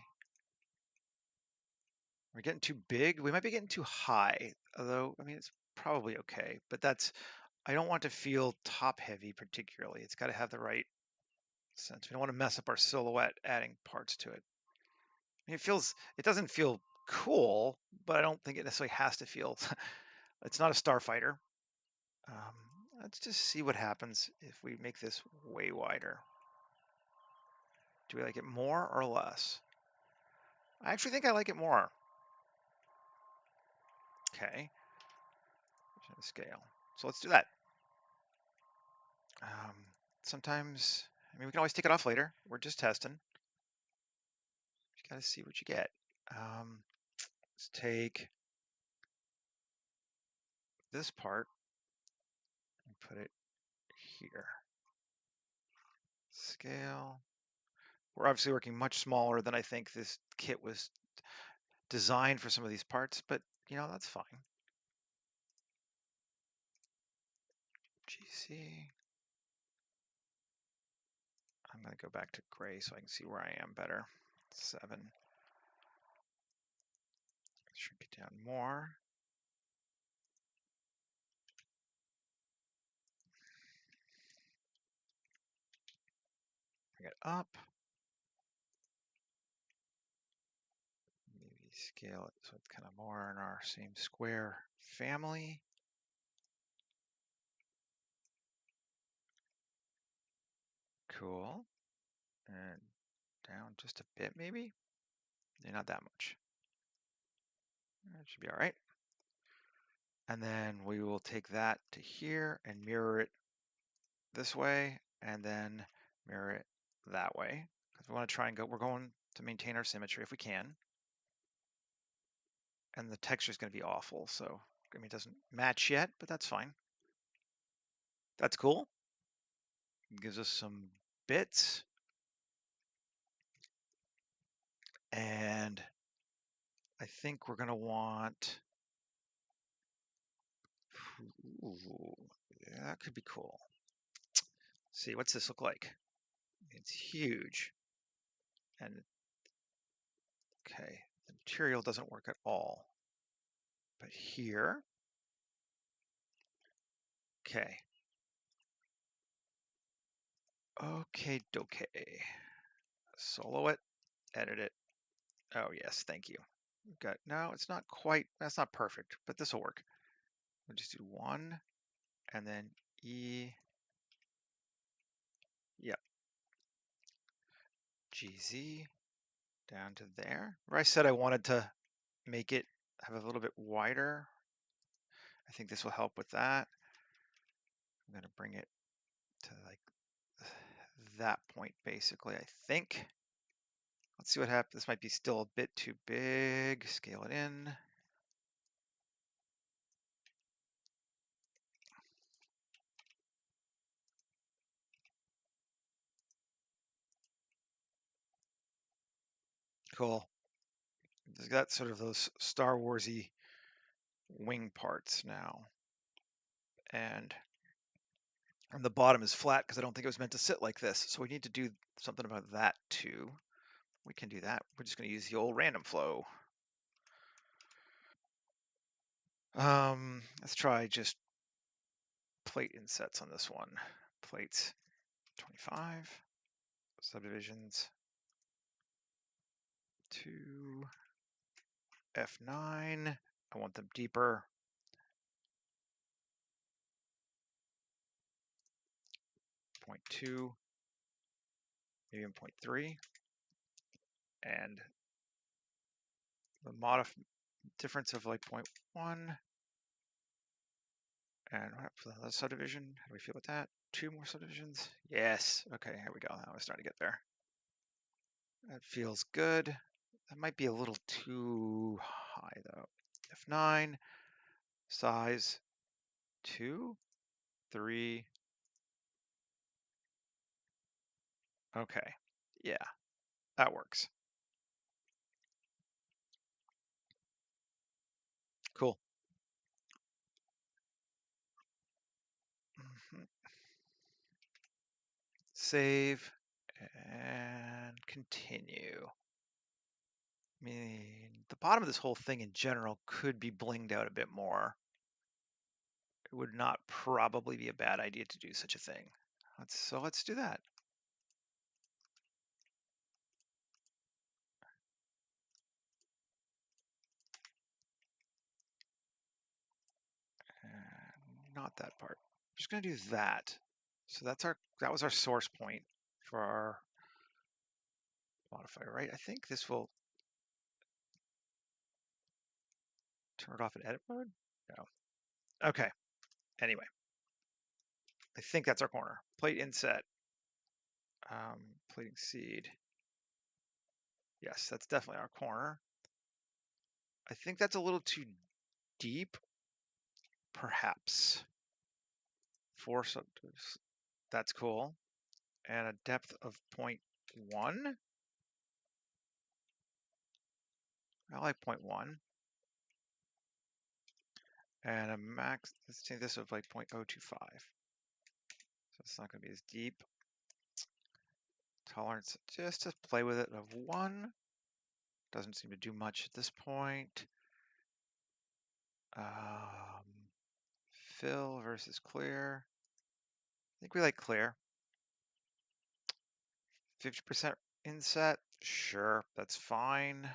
We're getting too big. We might be getting too high, although, I mean, it's probably okay. But that's, I don't want to feel top heavy particularly. It's got to have the right sense. We don't want to mess up our silhouette adding parts to it. I mean, it doesn't feel cool, but I don't think it necessarily has to feel. It's not a starfighter. Um, let's just see what happens if we make this way wider. Do we like it more or less? I actually think I like it more. Okay. Scale. So let's do that. Um, sometimes, I mean, we can always take it off later. We're just testing. You got to see what you get. Let's take this part and put it here. Scale. We're obviously working much smaller than I think this kit was designed for some of these parts, but you know, that's fine. GC. I'm going to go back to gray so I can see where I am better. 7. Shrink it down more. Bring it up. Maybe scale it so it's kind of more in our same square family. Cool. And down just a bit maybe. Yeah, not that much. That should be all right. And then we will take that to here and mirror it this way and then mirror it that way. Because we want to try and go, we're going to maintain our symmetry if we can. And the texture is going to be awful. So, I mean, it doesn't match yet, but that's fine. That's cool. It gives us some bits. And I think we're going to want, ooh, yeah, that could be cool. See, what's this look like? It's huge. And okay, the material doesn't work at all. But here, okay. Okay, dokay. Solo it, edit it. Oh yes, thank you. We've got, no, it's not quite, that's not perfect, but this will work. We'll just do 1 and then E, yep, GZ down to there. Where I said I wanted to make it have a little bit wider. I think this will help with that. I'm going to bring it to like that point basically, I think. Let's see what happens. This might be still a bit too big. Scale it in. Cool. It's got sort of those Star Warsy wing parts now. And the bottom is flat because I don't think it was meant to sit like this. So we need to do something about that too. We can do that. We're just going to use the old random flow. Let's try just plate insets on this one. Plates 25, subdivisions 2, F9. I want them deeper. 0.2, maybe 0.3. And the difference of like 0.1. And for the subdivision, how do we feel with that? 2 more subdivisions? Yes. Okay, here we go. Now we're starting to get there. That feels good. That might be a little too high though. F9, size 2, 3. Okay. Yeah, that works. Cool. Save and continue. I mean, the bottom of this whole thing in general could be blinged out a bit more. It would not probably be a bad idea to do such a thing. Let's do that. Not that part. I'm just going to do that. So that was our source point for our modifier, right? I think this will turn it off in edit mode. No. Okay. Anyway, I think that's our corner. Plate inset. Plating seed. Yes, that's definitely our corner. I think that's a little too deep, perhaps. That's cool. And a depth of 0.1. I like 0.1. And a max, let's take this of like 0.025. So it's not going to be as deep. Tolerance, just to play with it, of 1. Doesn't seem to do much at this point. Fill versus clear. I think we like clear. 50% inset, sure, that's fine.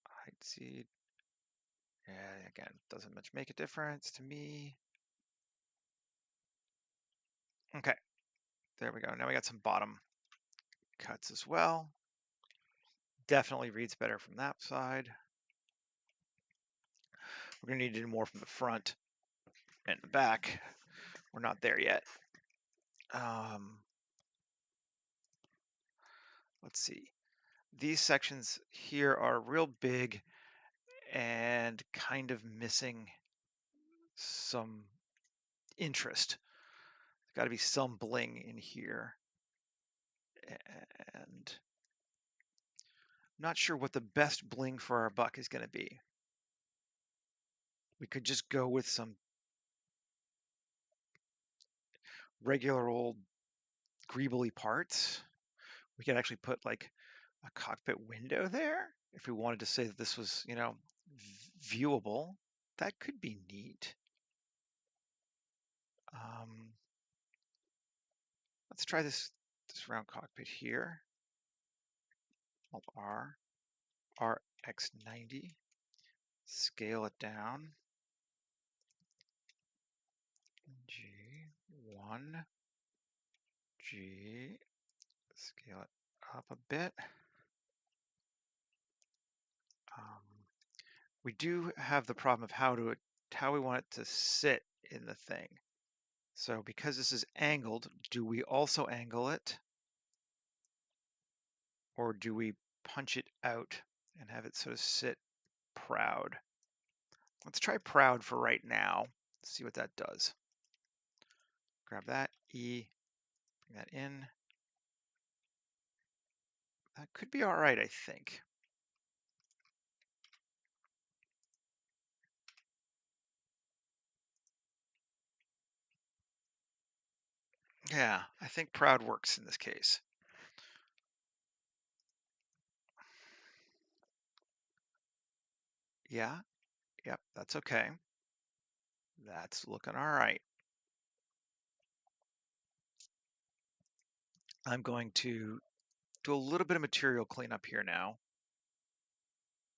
Height seed, yeah, again, doesn't much make a difference to me. Okay, there we go. Now we got some bottom cuts as well. Definitely reads better from that side. We're gonna need to do more from the front and the back. We're not there yet. Let's see. These sections here are real big and kind of missing some interest. There's got to be some bling in here. And I'm not sure what the best bling for our buck is going to be. We could just go with some regular old greebly parts. We could actually put like a cockpit window there if we wanted to say that this was, viewable. That could be neat. Let's try this round cockpit here. Alt R, RX90. Scale it down. 1G, scale it up a bit. We do have the problem of how we want it to sit in the thing. So because this is angled, do we also angle it? Or do we punch it out and have it sort of sit proud? Let's try proud for right now. See what that does. Grab that, E, bring that in. That could be all right, I think. Yeah, I think proud works in this case. Yeah, yep, that's okay. That's looking all right. I'm going to do a little bit of material cleanup here now,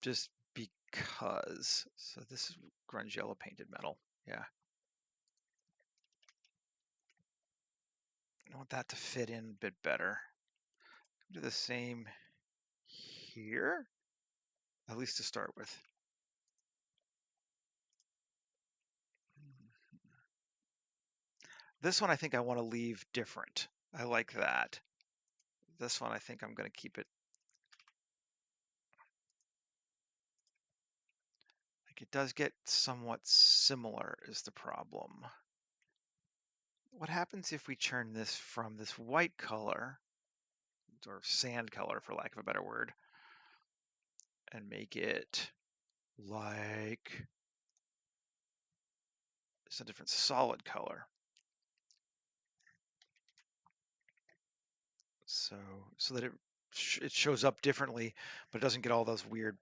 just because. So this is grunge yellow painted metal. Yeah. I want that to fit in a bit better. Do the same here, at least to start with. This one I think I want to leave different. I like that. This one I think I'm going to keep it. Like it does get somewhat similar is the problem. What happens if we turn this from this white color, or sand color for lack of a better word, and make it like it's a different solid color. So that it shows up differently, but it doesn't get all those weird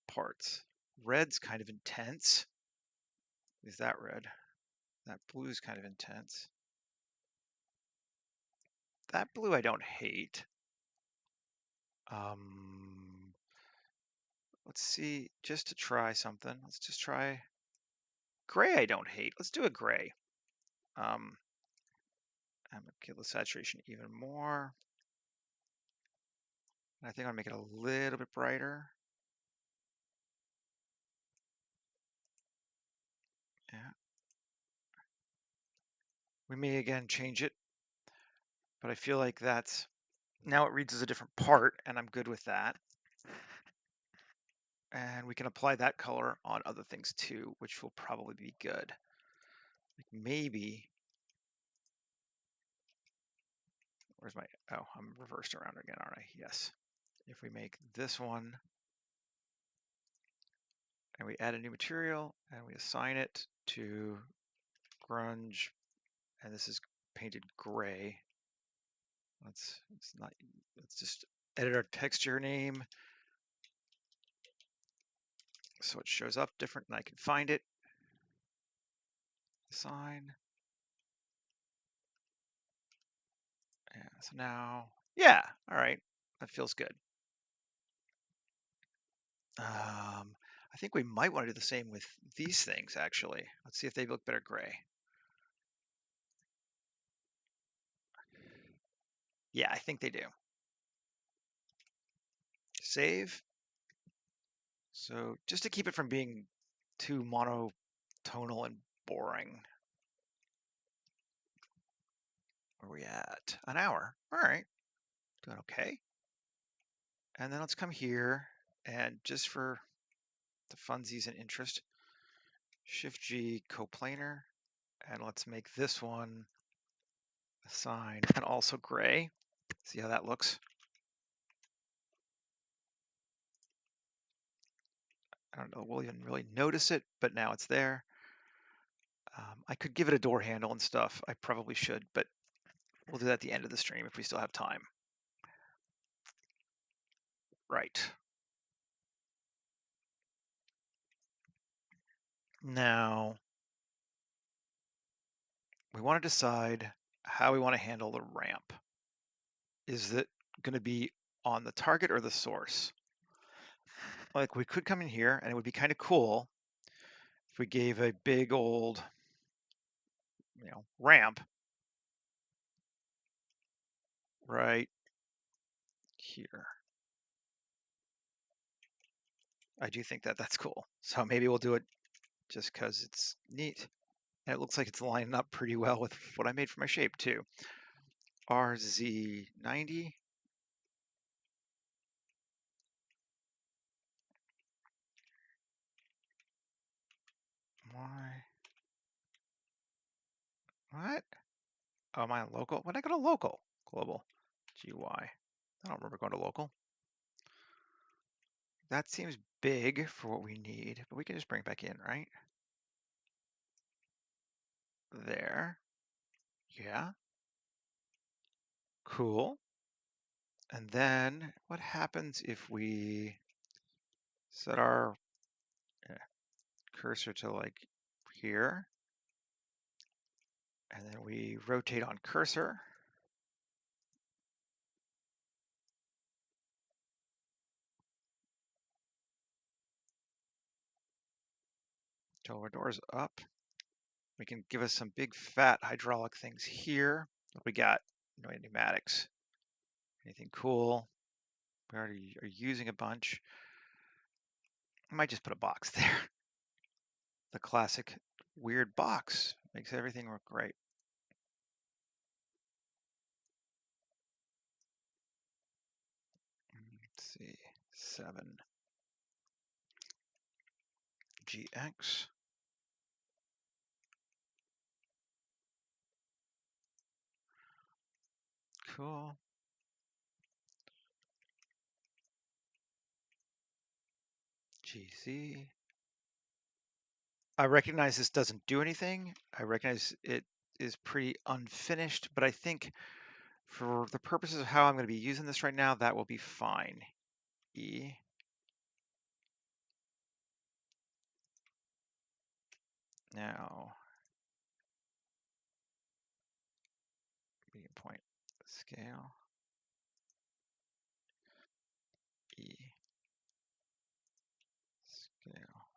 parts. Red's kind of intense. Is that red? That blue's kind of intense. That blue I don't hate. Let's see, just to try something. Let's just try gray. I don't hate. Let's do a gray. I'm gonna kill the saturation even more. And I think I'll make it a little bit brighter. Yeah. We may again change it, but I feel like that's now it reads as a different part, and I'm good with that. And we can apply that color on other things too, which will probably be good. Like maybe, where's my, oh, I'm reversed around again, aren't I? Yes. If we make this one, and we add a new material, and we assign it to grunge, and this is painted gray. Let's just edit our texture name so it shows up different and I can find it. Assign. Yeah, so now, yeah, all right, that feels good. I think we might want to do the same with these things, actually. Let's see if they look better gray. Yeah, I think they do. Save. So just to keep it from being too monotonal and boring. Where are we at? An hour. All right. Doing okay. And then let's come here and just for the funsies and interest, Shift G coplanar, and let's make this one assign and also gray. See how that looks? I don't know, we'll even really notice it, but now it's there. I could give it a door handle and stuff. I probably should, but we'll do that at the end of the stream if we still have time. Right. Now, we want to decide how we want to handle the ramp. Is it going to be on the target or the source? Like we could come in here and it would be kind of cool if we gave a big old, ramp right here. I do think that that's cool. So maybe we'll do it just because it's neat. And it looks like it's lining up pretty well with what I made for my shape too. RZ90. Why? What? Oh, am I on local? When I go to local? Global. GY. I don't remember going to local. That seems big for what we need, but we can just bring it back in, right? There. Yeah. Cool. And then what happens if we set our cursor to like here, and then we rotate on cursor. Till our door's up. We can give us some big fat hydraulic things here. What we got? No pneumatics. Anything cool? We already are using a bunch. I might just put a box there. The classic weird box makes everything look great. Let's see, 7 GX. Cool. GZ. I recognize this doesn't do anything. I recognize it is pretty unfinished, but I think for the purposes of how I'm going to be using this right now, that will be fine. E. Now, medium point scale. E. Scale.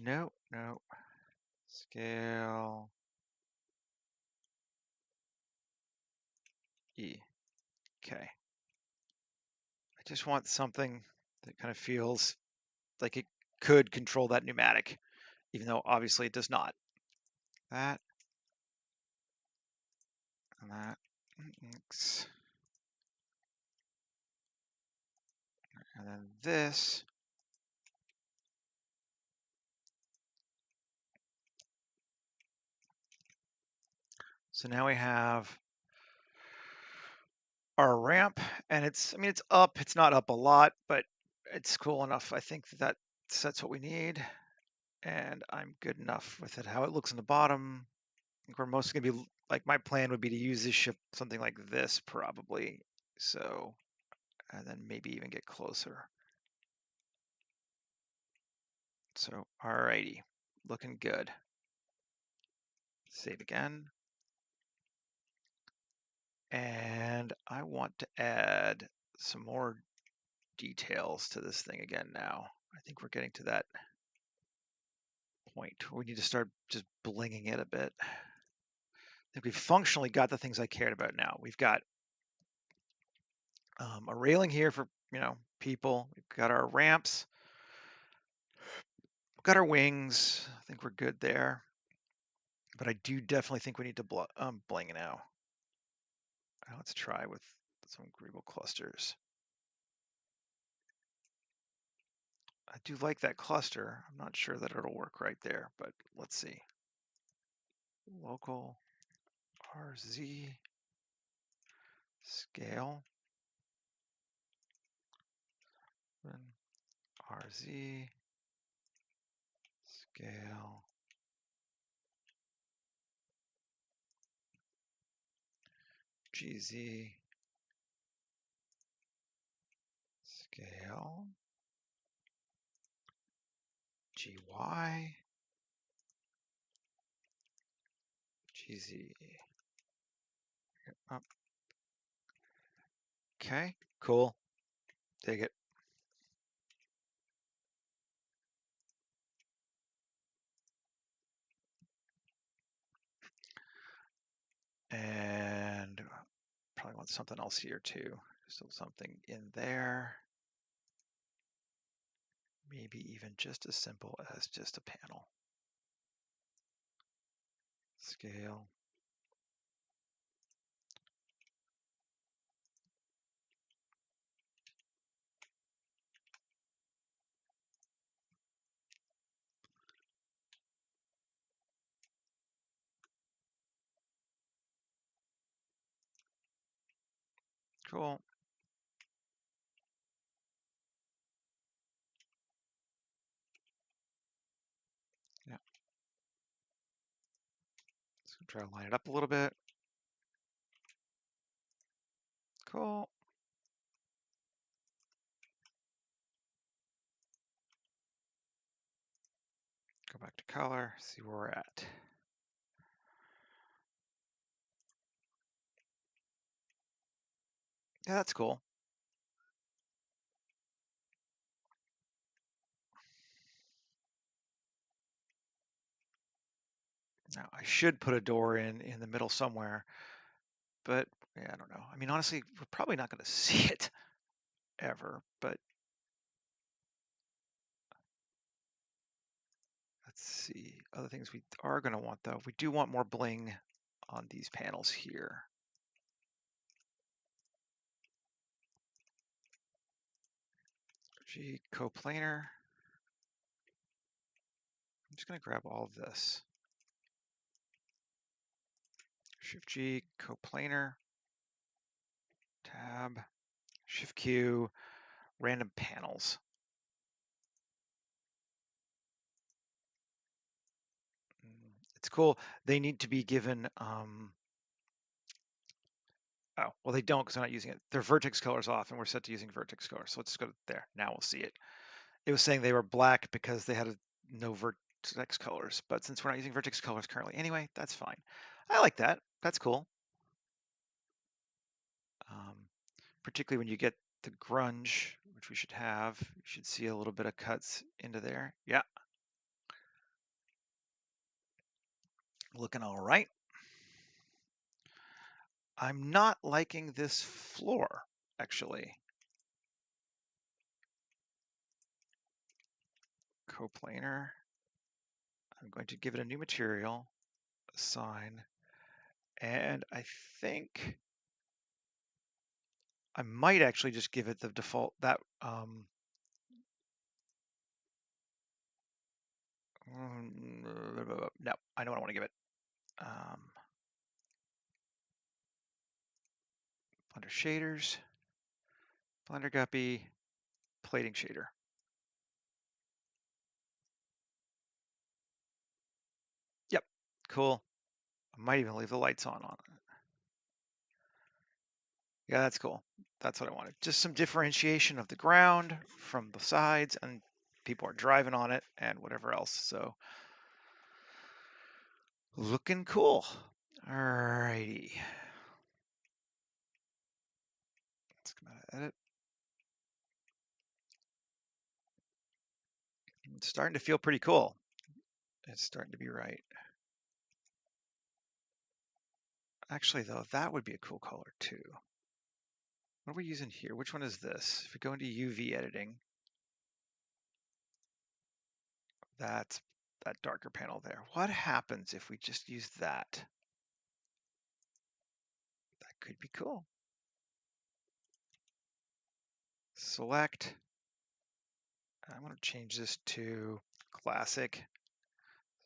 No, no. Scale. E. Okay. I just want something that kind of feels like it could control that pneumatic, even though obviously it does not. That and that. And then this. So now we have our ramp, and it's, I mean, it's up. It's not up a lot, but it's cool enough. I think that sets what we need, and I'm good enough with it. How it looks in the bottom, I think we're mostly gonna be, like, my plan would be to use this ship something like this probably. So, and then maybe even get closer. So, alrighty, looking good. Save again. And I want to add some more details to this thing again now. I think we're getting to that point. We need to start just blinging it a bit. I think we've functionally got the things I cared about now. We've got a railing here for, people. We've got our ramps. We've got our wings. I think we're good there. But I do definitely think we need to bling now. Let's try with some Greeble clusters. I do like that cluster. I'm not sure that it'll work right there, but let's see. Local RZ scale. Then RZ scale. GZ scale. GY. GZ. Up. Okay, cool. Dig it. And want something else here too. Still something in there. Maybe even just as simple as just a panel. Scale. Cool. Yeah. So try to line it up a little bit. Cool. Go back to color, see where we're at. Yeah, that's cool. Now I should put a door in the middle somewhere, but yeah, I don't know. I mean, honestly, we're probably not going to see it ever, but let's see. Other things we are going to want though. We do want more bling on these panels here. G coplanar. I'm just going to grab all of this. Shift G, coplanar, tab, Shift Q, random panels. It's cool. They need to be given, oh, well, they don't because I'm not using it. Their vertex color's off and we're set to using vertex color. So let's just go there. Now we'll see it. It was saying they were black because they had no vertex colors, but since we're not using vertex colors currently anyway, that's fine. I like that. That's cool. Particularly when you get the grunge, which we should have. You should see a little bit of cuts into there. Yeah. Looking all right. I'm not liking this floor, actually. Coplanar. I'm going to give it a new material, assign, and I think I might actually just give it the default that no, I know what I want to give it. Blender shaders, Blender Guppy, plating shader. Yep, cool. I might even leave the lights on it. Yeah, that's cool. That's what I wanted. Just some differentiation of the ground from the sides, and people are driving on it and whatever else. So looking cool. Alrighty. Let's come out of edit. It's starting to feel pretty cool. It's starting to be right. Actually, though, that would be a cool color too. What are we using here? Which one is this? If we go into UV editing, that's that darker panel there. What happens if we just use that? That could be cool. Select. I'm going to change this to classic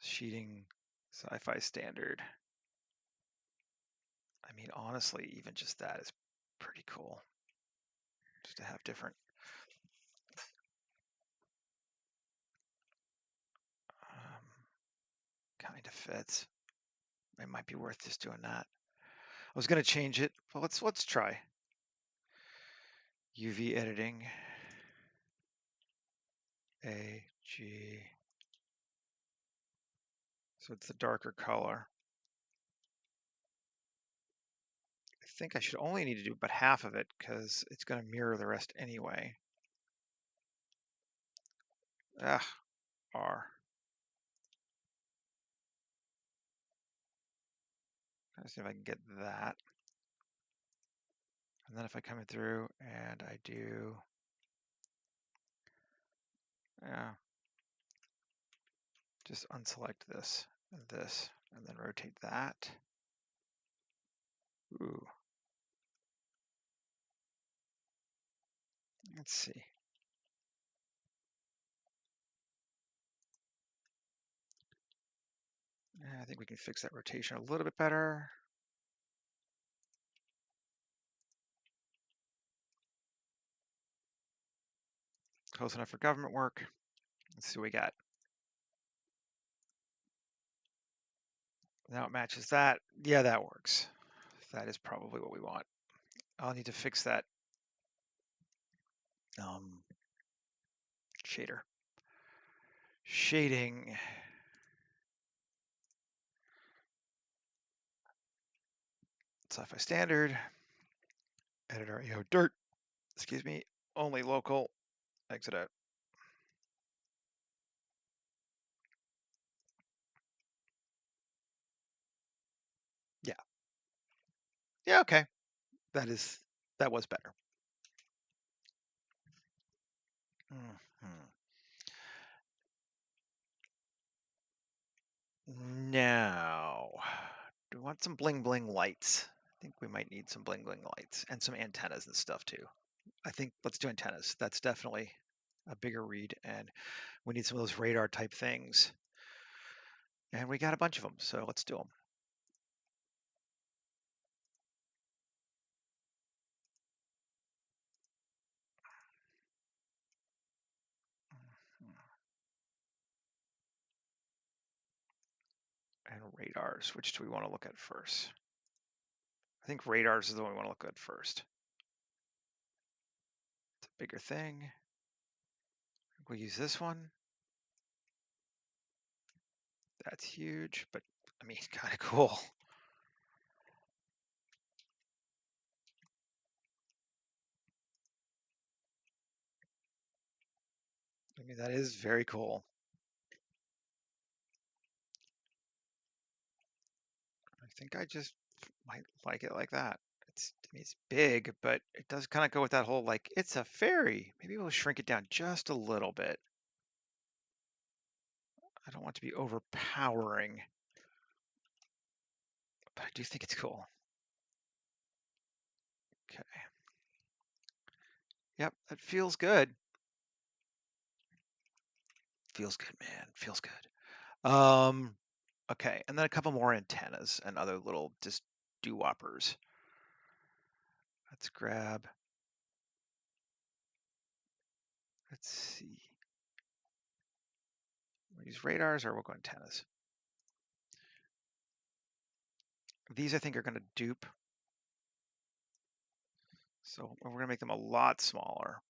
sheeting sci-fi standard. I mean, honestly, even just that is pretty cool. Just to have different kind of fits. It might be worth just doing that. I was going to change it. Well, let's try UV editing. A G. So it's the darker color. I think I should only need to do about half of it because it's going to mirror the rest anyway. Ah, R. Let's see if I can get that. then if I come in through and I do, yeah, just unselect this, and then rotate that. Ooh, let's see. Yeah, I think we can fix that rotation a little bit better. Close enough for government work. Let's see what we got. Now it matches that. Yeah, that works. That is probably what we want. I'll need to fix that shader. Shading. Sci-fi standard. Editor IO dirt. Excuse me. Only local. Exit out. Yeah. Yeah, okay. That was better. Now, do we want some bling bling lights? I think we might need some bling bling lights and some antennas and stuff too. I think let's do antennas. That's definitely a bigger read, and we need some of those radar type things. And we got a bunch of them, so let's do them. And radars, which do we want to look at first? I think radars is the one we want to look at first. It's a bigger thing. We'll use this one. That's huge, but I mean, kind of cool. I mean, that is very cool. I think I just might like it like that. I mean, it's big, but it does kind of go with that whole like, it's a ferry. Maybe we'll shrink it down just a little bit. I don't want to be overpowering, but I do think it's cool. Okay. Yep, that feels good. Feels good, man. Feels good. Okay, and then a couple more antennas and other little just doo-woppers. Let's grab. Let's see. We'll use radars or we'll go antennas. These I think are going to dupe. So we're going to make them a lot smaller.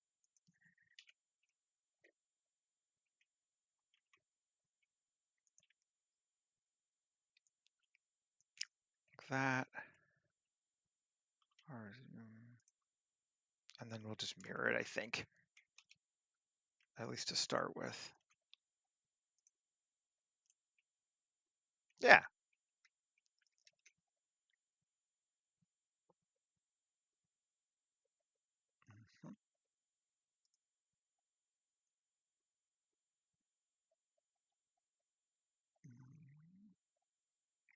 Like that. And then we'll just mirror it, I think. At least to start with. Yeah.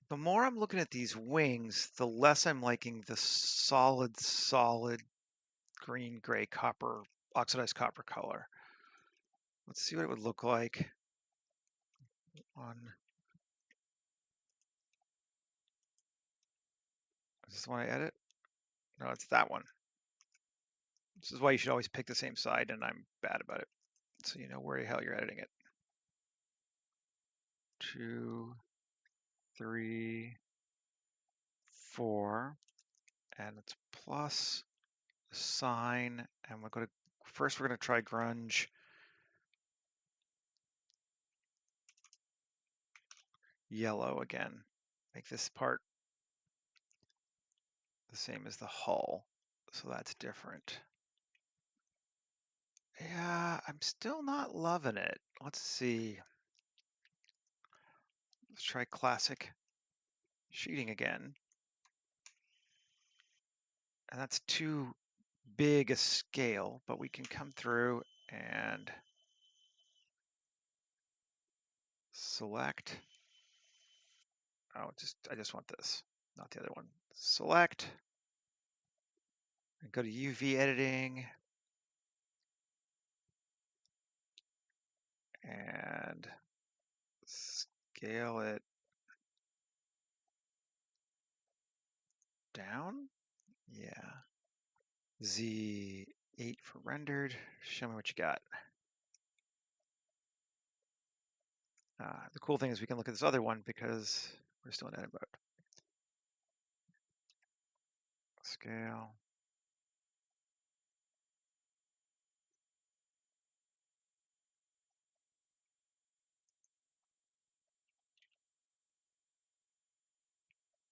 The more I'm looking at these wings, the less I'm liking the solid green, gray, copper, oxidized copper color. Let's see what it would look like on. Is this the one I edit? No, it's that one. This is why you should always pick the same side, and I'm bad about it. So you know where the hell you're editing it. 2, 3, 4, and it's plus the sign, and we're going to first we're going to try grunge. Yellow again. Make this part the same as the hull, so that's different. Yeah, I'm still not loving it. Let's see. Let's try classic sheeting again. And that's too big a scale, but we can come through and select. Oh, I just want this, not the other one. Select and go to UV editing and scale it down. Yeah. Z8 for rendered. Show me what you got. The cool thing is we can look at this other one because we're still in edit mode. Scale.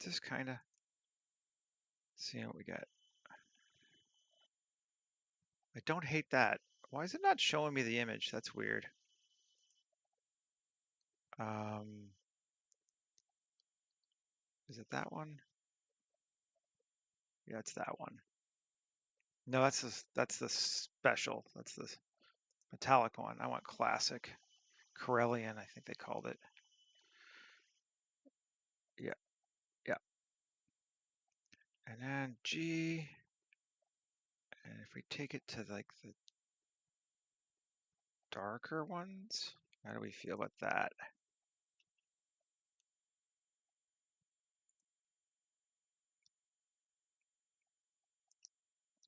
Just kind of seeing what we got. I don't hate that. Why is it not showing me the image? That's weird. Is it that one? Yeah, it's that one. No, that's the special. That's the metallic one. I want classic. Corellian, I think they called it. Yeah, yeah. And then G. And if we take it to like the darker ones, how do we feel about that?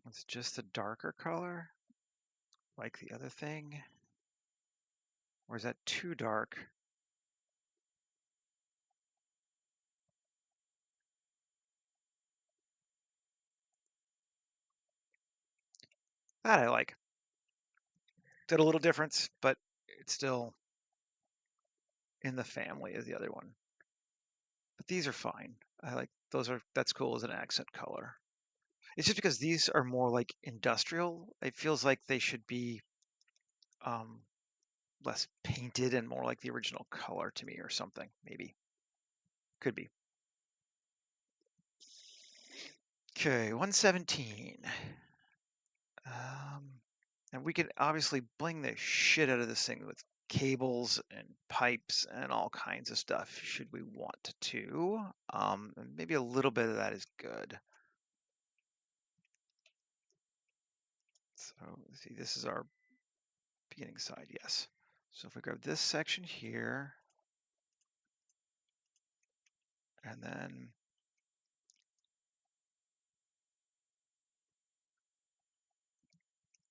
It's just a darker color, like the other thing. Or is that too dark? That I like. Did a little difference, but it's still in the family as the other one. But these are fine. I like that's cool as an accent color. It's just because these are more like industrial. It feels like they should be um, less painted and more like the original color to me or something. Maybe. Could be. Okay, 117. And we could obviously bling the shit out of this thing with cables and pipes and all kinds of stuff should we want to. And maybe a little bit of that is good. So see, this is our beginning side, yes. So if we grab this section here, and then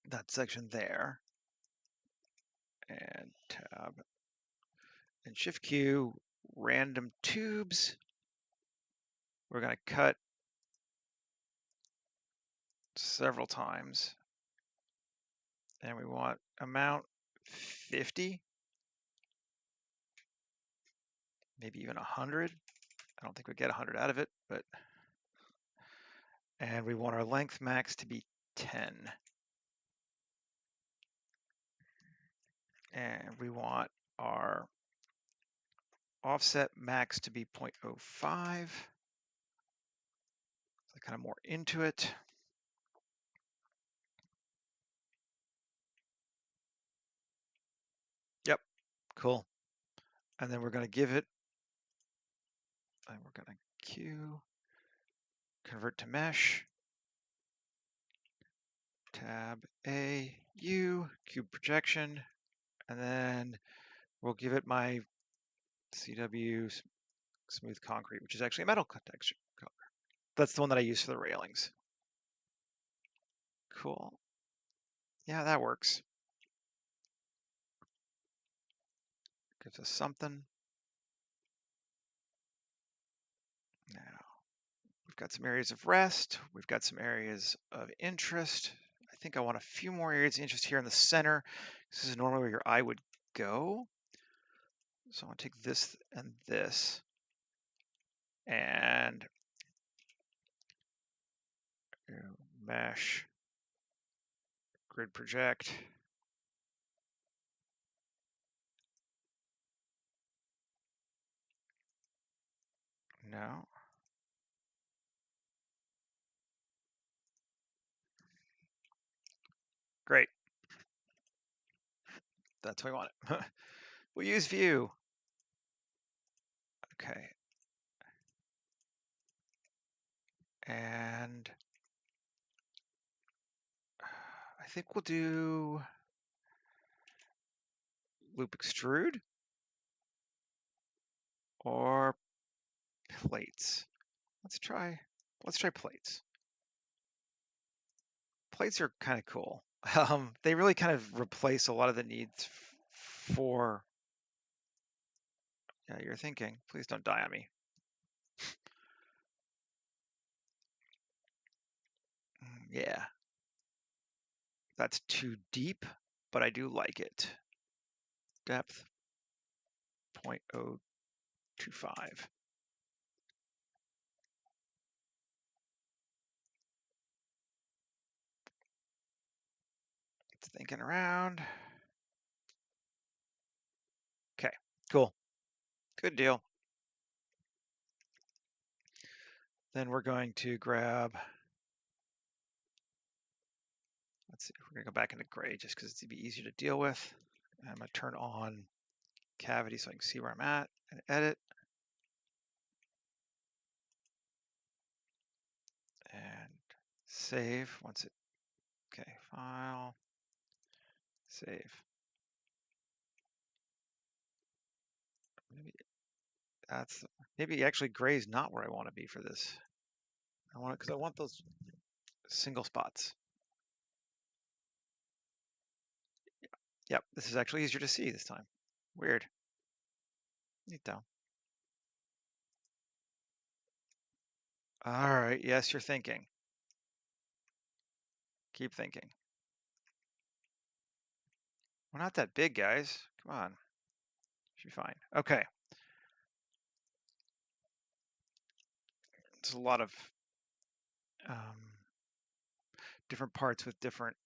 that section there, and tab, and shift Q, random tubes, we're gonna cut several times, and we want amount 50, maybe even 100. I don't think we get 100 out of it, but, and we want our length max to be 10. And we want our offset max to be 0.05. So kind of more into it. Yep, cool. And then we're going to give it, and we're going to Q, convert to mesh, tab A, U, cube projection, and then we'll give it my CW smooth concrete, which is actually a metal texture color. That's the one that I use for the railings. Cool. Yeah, that works. Gives us something. Now, we've got some areas of rest. We've got some areas of interest. I think I want a few more areas of interest here in the center. This is normally where your eye would go. So I want to take this and this and mesh, grid project. No. Great. That's what we want. We'll use view. Okay. And I think we'll do loop extrude or plates. Let's try plates. Plates are kind of cool. They really kind of replace a lot of the needs for, yeah, you're thinking, please don't die on me. Yeah, that's too deep, but I do like it. Depth 0.025. It's thinking around. Okay, cool. Good deal. Then we're going to grab, let's see, we're going to go back into gray just because it's to be easier to deal with. I'm going to turn on cavity so I can see where I'm at and edit. And save once it, okay, file, save. Maybe actually gray is not where I want to be for this. I want it because I want those single spots. Yep, this is actually easier to see this time. Weird. Neat though. All right, yes, you're thinking. Keep thinking. We're not that big, guys. Come on. Should be fine. Okay. There's a lot of different parts with different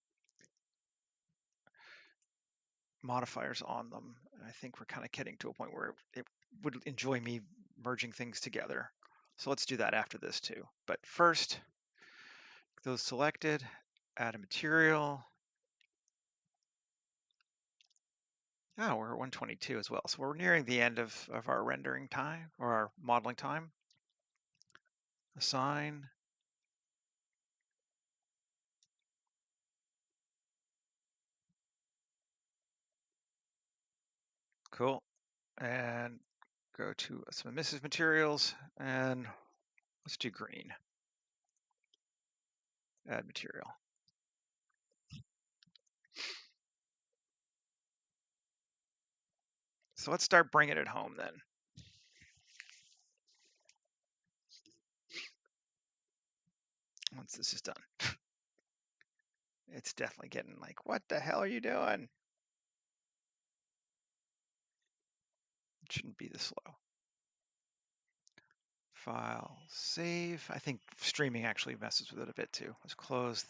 modifiers on them. And I think we're kind of getting to a point where it would enjoy me merging things together. So let's do that after this too. But first, those selected, add a material. Oh, we're at 122 as well. So we're nearing the end of our rendering time or our modeling time. Assign. Cool. And go to some emissive materials and let's do green. Add material. So let's start bringing it home then. Once this is done. It's definitely getting like, what the hell are you doing? It shouldn't be this slow. File, save. I think streaming actually messes with it a bit too. Let's close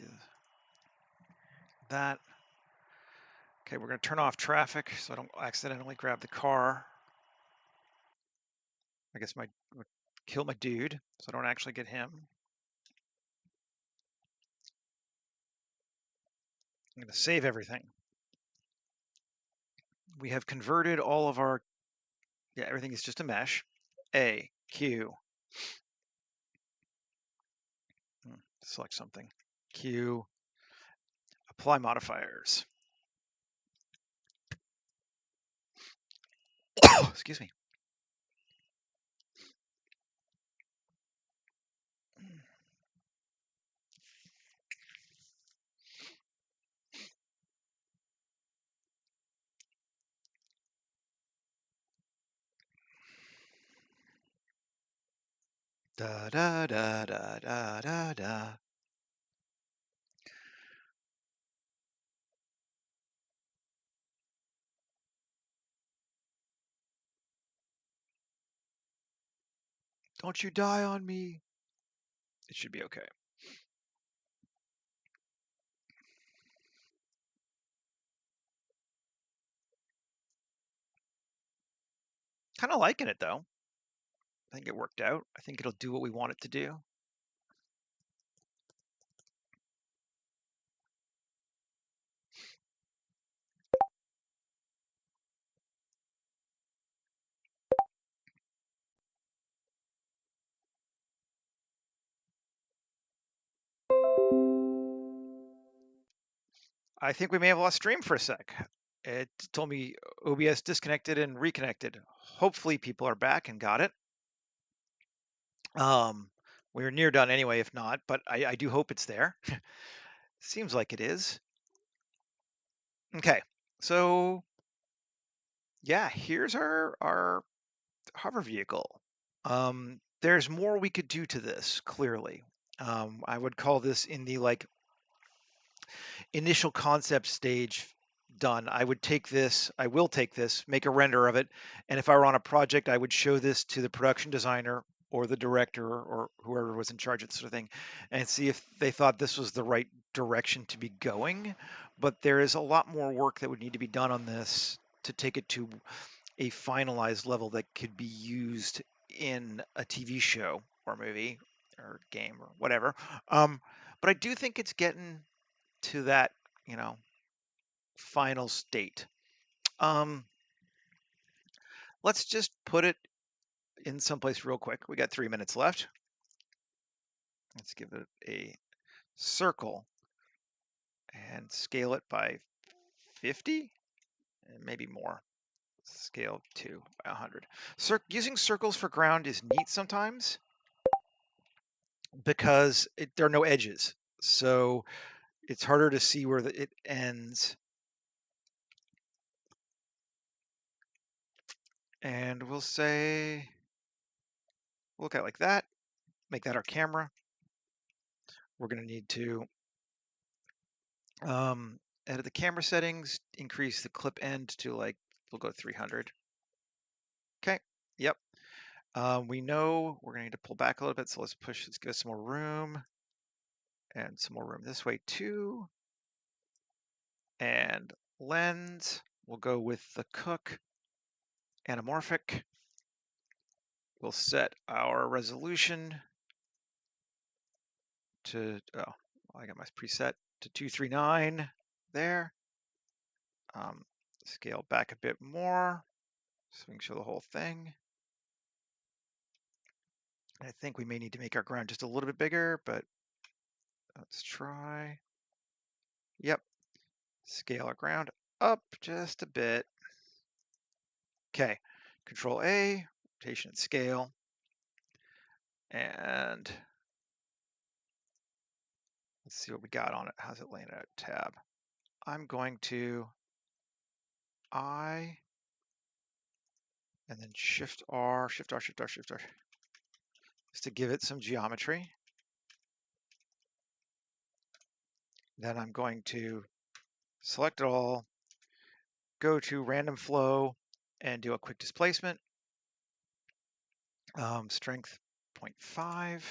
that. Okay, we're going to turn off traffic so I don't accidentally grab the car. I guess kill my dude so I don't actually get him. I'm going to save everything. We have converted all of our, yeah, everything is just a mesh. A, Q. Select something. Q. Apply modifiers. Excuse me. Da da da da da da da. Don't you die on me. It should be okay. Kind of liking it though. I think it worked out. I think it'll do what we want it to do. I think we may have lost stream for a sec. It told me OBS disconnected and reconnected. Hopefully people are back and got it. We're near done anyway, if not, but I do hope it's there. Seems like it is. Okay, so yeah, here's our hover vehicle. There's more we could do to this, clearly. I would call this in the like initial concept stage done. I will take this, make a render of it, and if I were on a project, I would show this to the production designer or the director or whoever was in charge of this sort of thing and see if they thought this was the right direction to be going. But there is a lot more work that would need to be done on this to take it to a finalized level that could be used in a TV show or movie or game or whatever. But I do think it's getting to that, you know, final state. Um, let's just put it in someplace real quick. We got 3 minutes left. Let's give it a circle and scale it by 50 and maybe more. Scale to 100. Using circles for ground is neat sometimes because there are no edges. So it's harder to see where it ends. And we'll say, look at it like that, make that our camera. We're going to need to edit the camera settings, increase the clip end to like, we'll go 300. Okay, yep. We know we're going to need to pull back a little bit, so let's give us some more room and some more room this way too. And lens, we'll go with the Cook anamorphic. We'll set our resolution to, oh, I got my preset to 239 there. Scale back a bit more so we can show the whole thing. I think we may need to make our ground just a little bit bigger, but let's try. Yep, scale our ground up just a bit. Okay, Control A, rotation and scale. And let's see what we got on it. How's it laying out? Tab. I'm going to I and then Shift R, Shift R, Shift R, Shift R, just to give it some geometry. Then I'm going to select it all, go to random flow and do a quick displacement. Strength 0.5.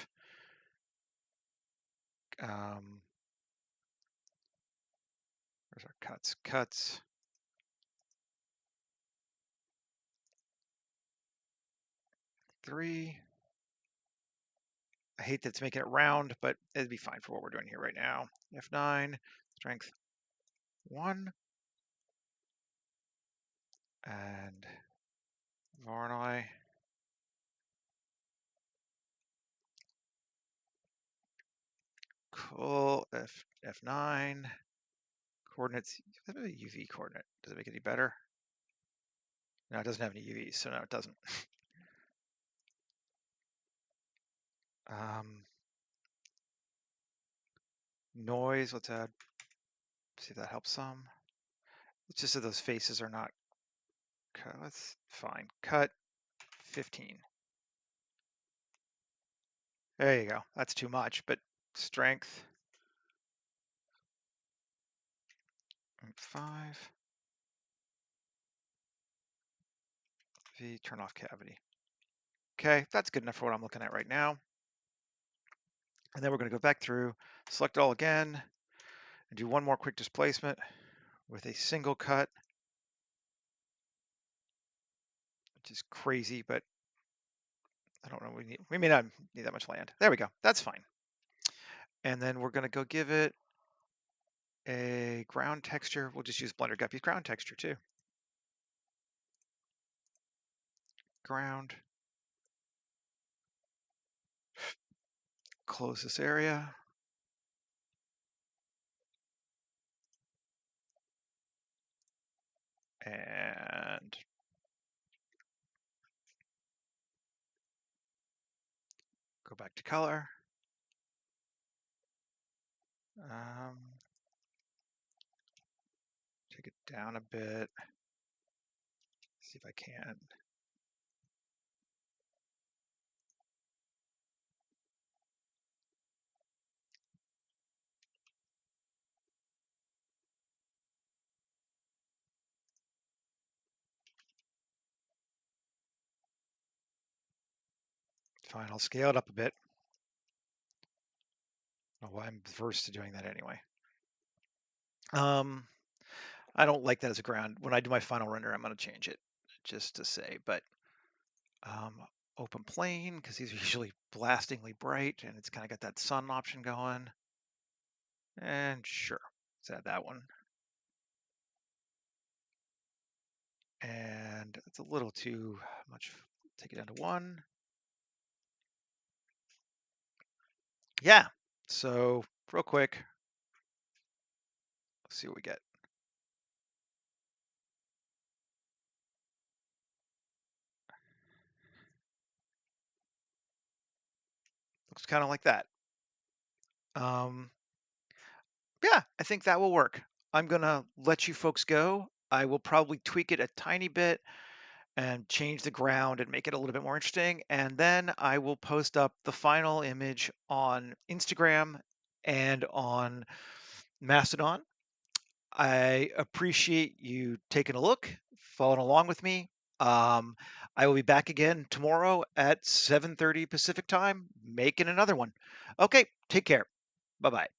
Where's our cuts? Cuts. Three. I hate that it's making it round, but it'd be fine for what we're doing here right now. F9, strength 1. And Voronoi. Cool. F9. Coordinates. What about a UV coordinate? Does it make it any better? No, it doesn't have any UVs, so no, it doesn't. Noise, let's add, see if that helps some. It's just that those faces are not cut. That's fine. Cut 15. There you go. That's too much, but strength 5. V, turn off cavity. Okay, that's good enough for what I'm looking at right now. And then we're going to go back through, select all again, and do one more quick displacement with a single cut, which is crazy, but I don't know. We may not need that much land. There we go. That's fine. And then we're going to go give it a ground texture. We'll just use Blender Guppy's ground texture too. Ground. Close this area. and go back to color. Take it down a bit. See if I can. Fine, I'll scale it up a bit. I don't know why I'm averse to doing that anyway. I don't like that as a ground. When I do my final render, I'm going to change it just to say, but um, open plane, because these are usually blastingly bright and it's kind of got that sun option going. And sure, let's add that one. And it's a little too much. Take it down to 1. Yeah, so real quick, let's see what we get. Looks kind of like that. Yeah, I think that will work. I'm gonna let you folks go. I will probably tweak it a tiny bit and change the ground and make it a little bit more interesting. And then I will post up the final image on Instagram and on Mastodon. I appreciate you taking a look, following along with me. Um, I will be back again tomorrow at 7:30 Pacific time, making another one. Okay, take care. Bye bye.